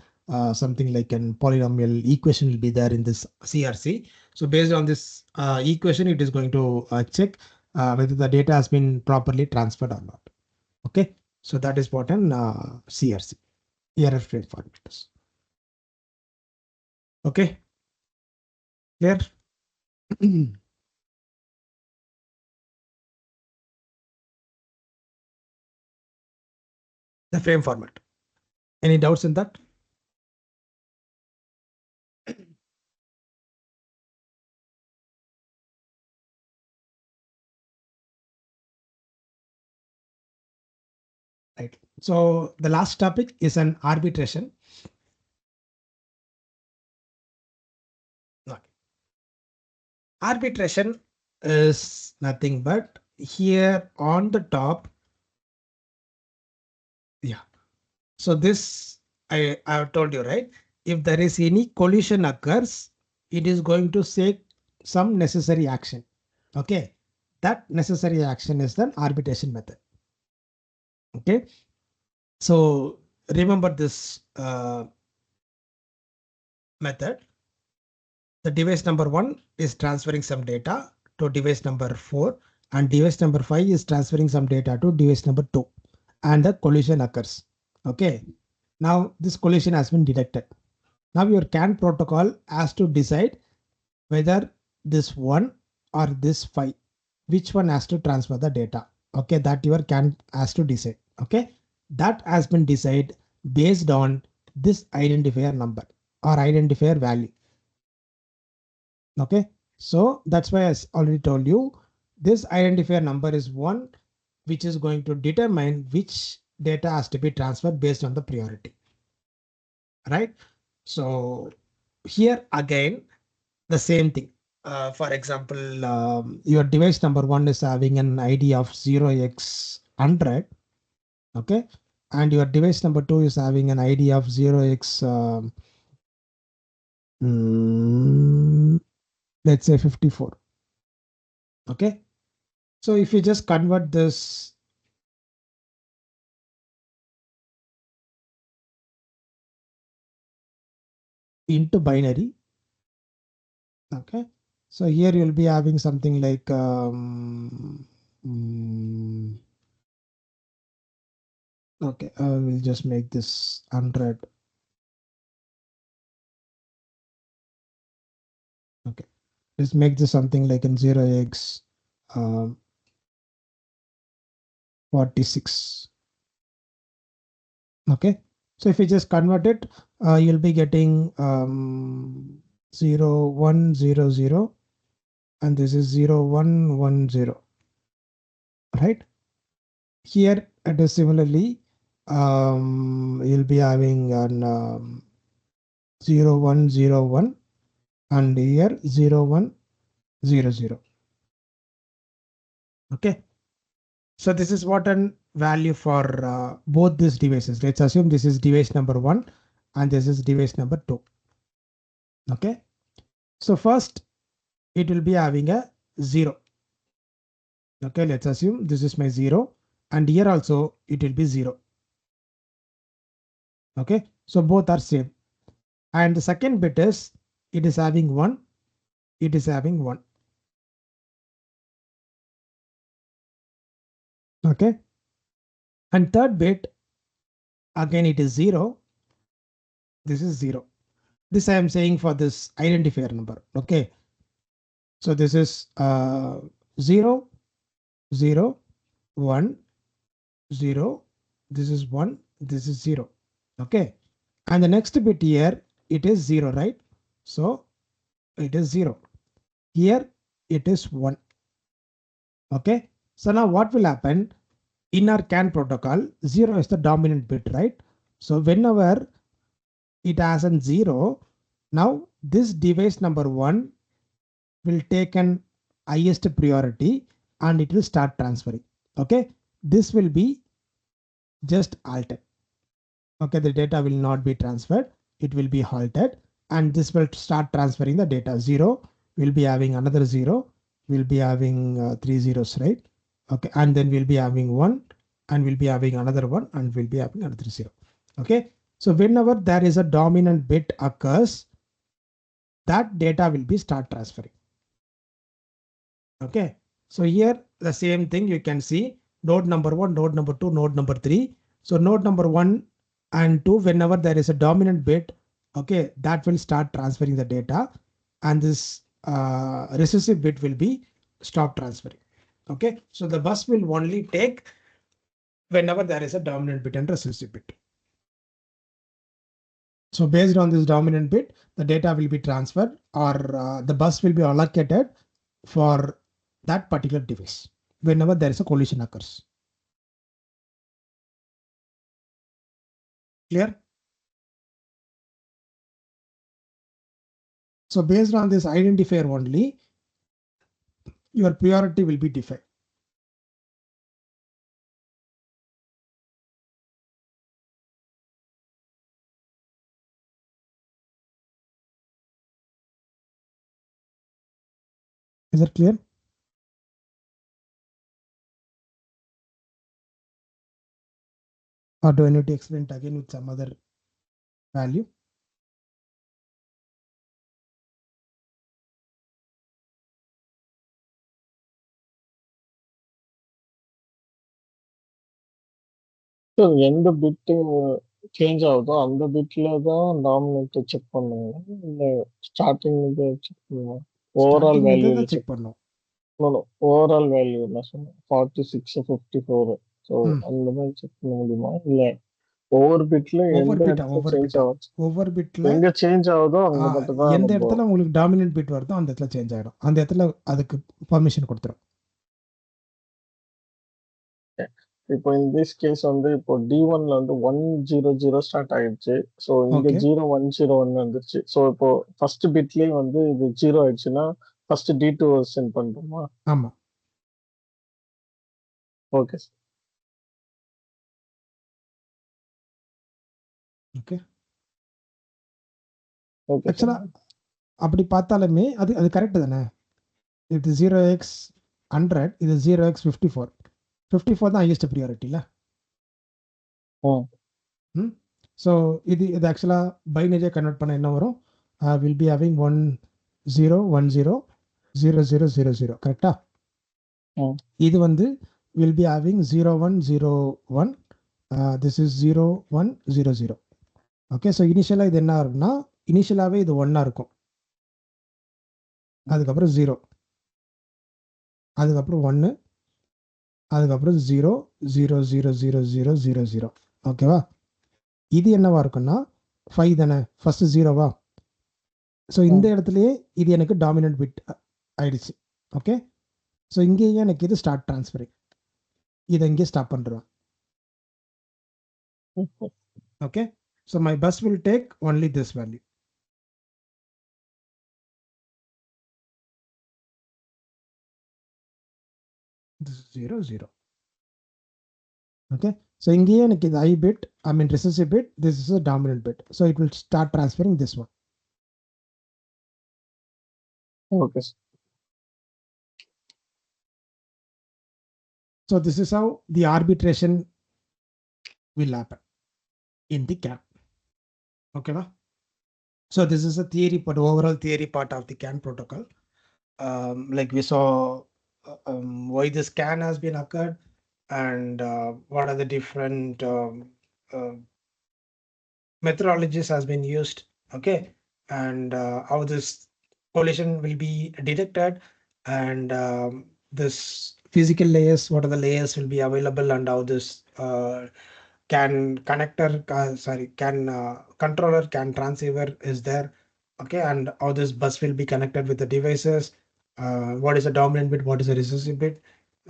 something like an polynomial equation will be there in this CRC. So based on this equation, it is going to check whether the data has been properly transferred or not. Okay, so that is what an CRC, error frame format is. Okay, clear? The frame format. Any doubts in that? Right. So the last topic is an arbitration. Okay. Arbitration is nothing but here on the top. Yeah. So this I have told you, right? If there is any collision occurs, it is going to take some necessary action. Okay. That necessary action is the arbitration method. Okay. So remember this method. The device number 1 is transferring some data to device number 4, and device number 5 is transferring some data to device number 2, and the collision occurs. Okay. Now this collision has been detected. Now your CAN protocol has to decide whether this 1 or this 5, which one has to transfer the data. Okay, that your CAN has to decide. Okay, that has been decided based on this identifier number or identifier value. Okay, so that's why I already told you this identifier number is 1, which is going to determine which data has to be transferred based on the priority. Right. So here again, the same thing. For example, your device number 1 is having an ID of 0x100. Okay. And your device number 2 is having an ID of 0x, let's say 54. Okay. So if you just convert this into binary. Okay. So here you'll be having something like okay, I will just make this 100. Okay, let's make this something like in 0x 46. Okay, so if you just convert it, you'll be getting 0 1 0 0, and this is 0 1 1 0. Right here, it is similarly you'll be having an 0 1 0 1, and here 0 1 0 0. Okay, so this is what an value for both these devices. Let's assume this is device number 1 and this is device number 2. Okay, so first it will be having a 0. Okay, let's assume this is my 0, and here also it will be 0. Okay, so both are same. And the second bit is it is having 1, it is having 1. Okay. And third bit, again, it is 0. This is 0. This I am saying for this identifier number. Okay. So this is 0, 0, 1, 0. This is 1. This is 0. Okay. And the next bit here, it is 0, right? So it is 0. Here it is 1. Okay. So now what will happen? In our CAN protocol, 0 is the dominant bit, right? So whenever it has a 0, now this device number 1 will take an highest priority and it will start transferring. Okay. This will be just halted. Okay. The data will not be transferred. It will be halted and this will start transferring the data. 0 will be having another 0. We'll be having 3 zeros, right? Okay. And then we'll be having 1 and we'll be having another 1 and we'll be having another 0. Okay. So whenever there is a dominant bit occurs, that data will be start transferring. Okay. So here the same thing you can see node number 1, node number 2, node number 3. So node number 1 and 2, whenever there is a dominant bit, okay, that will start transferring the data and this recessive bit will be stop transferring. Okay. So the bus will only take whenever there is a dominant bit and recessive bit. So based on this dominant bit, the data will be transferred or the bus will be allocated for that particular device whenever there is a collision occurs. Clear? So based on this identifier only, your priority will be defined. Is that clear? Or do I need to explain it again with some other value? So எந்த பிட்டு change ஆகுதோ அந்த பிட்ல தான் dominate check பண்ணுங்க இல்ல starting இது check பண்ணுங்க overall வேல்யூல check check பண்ணும். Overall value என்ன சொன்னேன் 46 54 ஸோ அந்த மாதிரி செக் பண்ண முடியுமா இல்ல ஒவ்வொரு பிட்ல எந்த இடத்துல சேஞ்ச் ஆகும் ஒவ்வொரு பிட்ல எங்க சேஞ்ச் ஆகுதோ அங்க மட்டும் தான் எந்த இடத்துல உங்களுக்கு டாமினன்ட் பிட் வருதோ அந்த இடத்துல சேஞ்ச் ஆயிடும். அந்த இடத்துல அதுக்கு பர்மிஷன் கொடுத்துரும். இப்போ இன் திஸ் கேஸ் வந்து இப்போ D1ல வந்து 100 ஸ்டார்ட் ஆயிடுச்சு. ஸோ இங்க 0101 வந்துருச்சு. ஸோ இப்போ ஃபர்ஸ்ட் பிட்லயே வந்து இது 0 ஆயிடுச்சுன்னா ஃபர்ஸ்ட் D2 சென்ட் பண்றோமா? ஆமா. ஓகே. ஓகே. ஓகே. ஆக்சுவலா அப்படி பார்த்தாலுமே அது கரெக்ட் தானே? இது 0x100 இது 0x54. 54 தான் ஹையஸ்ட் ப்ரியாரிட்டில. ஸோ இது ஆக்சுவலாக பைனரியாக கன்வெர்ட் பண்ண என்ன வரும்? வில் பி ஹேவிங் 10100000 கரெக்டா? இது வந்து will be having 0101 this is 0100. Okay. So இனிஷியலாக இது என்ன இருக்குன்னா இனிஷியலாகவே இது 1 இருக்கும். அதுக்கப்புறம் 0, அதுக்கப்புறம் 1, அதுக்கப்புறம் 0000000. ஓகேவா? இது என்னவா இருக்குன்னா 5 தானே, ஃபர்ஸ்ட் 0வா? ஸோ இந்த இடத்துலயே இது எனக்கு டாமினன்ட் பிட் ஆயிடுச்சு. ஓகே. ஸோ இங்கேயே எனக்கு இது ஸ்டார்ட் டிரான்ஸ்ஃபரிங். இதை இங்கே ஸ்டாப் பண்ணுறேன். Okay. So my bus will take only this value. This is 0 0. Okay. So இங்கேயே எனக்கு இது I bit, I mean recessive bit, this is a dominant bit. So it will start transferring this one. Okay. So this is how the arbitration will happen in the CAN. Okay. So this is a theory, but overall theory part of the CAN protocol. like we saw why the scan has been occurred, and what are the different methodologies has been used. Okay, and how this collision will be detected, and this physical layers, what are the layers will be available, and how this can connector sorry can controller can transceiver is there. Okay, and how this bus will be connected with the devices, what is the dominant bit, what is the recessive bit.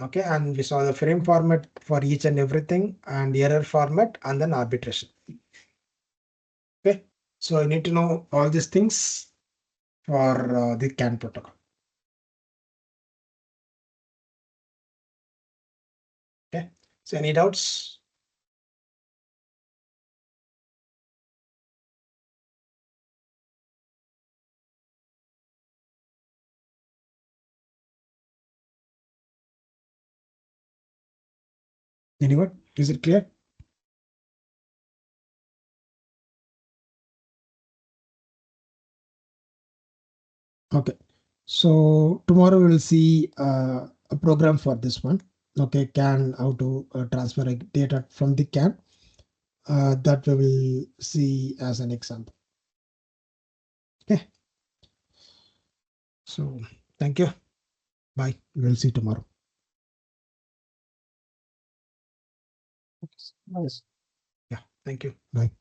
Okay, and we saw the frame format for each and everything, and error format, and then arbitration. Okay, so I need to know all these things for the CAN protocol. Okay, so any doubts? Anyone? Is it clear? Okay, so tomorrow we will see a program for this one. Okay, CAN, how to transfer data from the CAN. That we will see as an example. Okay, so thank you. Bye. We'll see tomorrow. Nice. Yeah, thank you. Bye.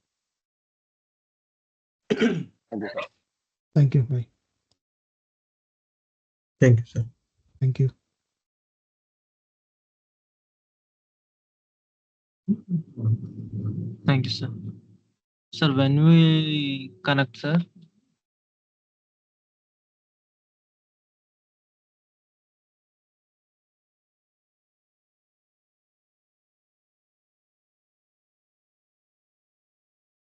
Thank you. Thank you. Bye. Thank you, sir. Thank you. Thank you, sir. Sir, when we connect, sir,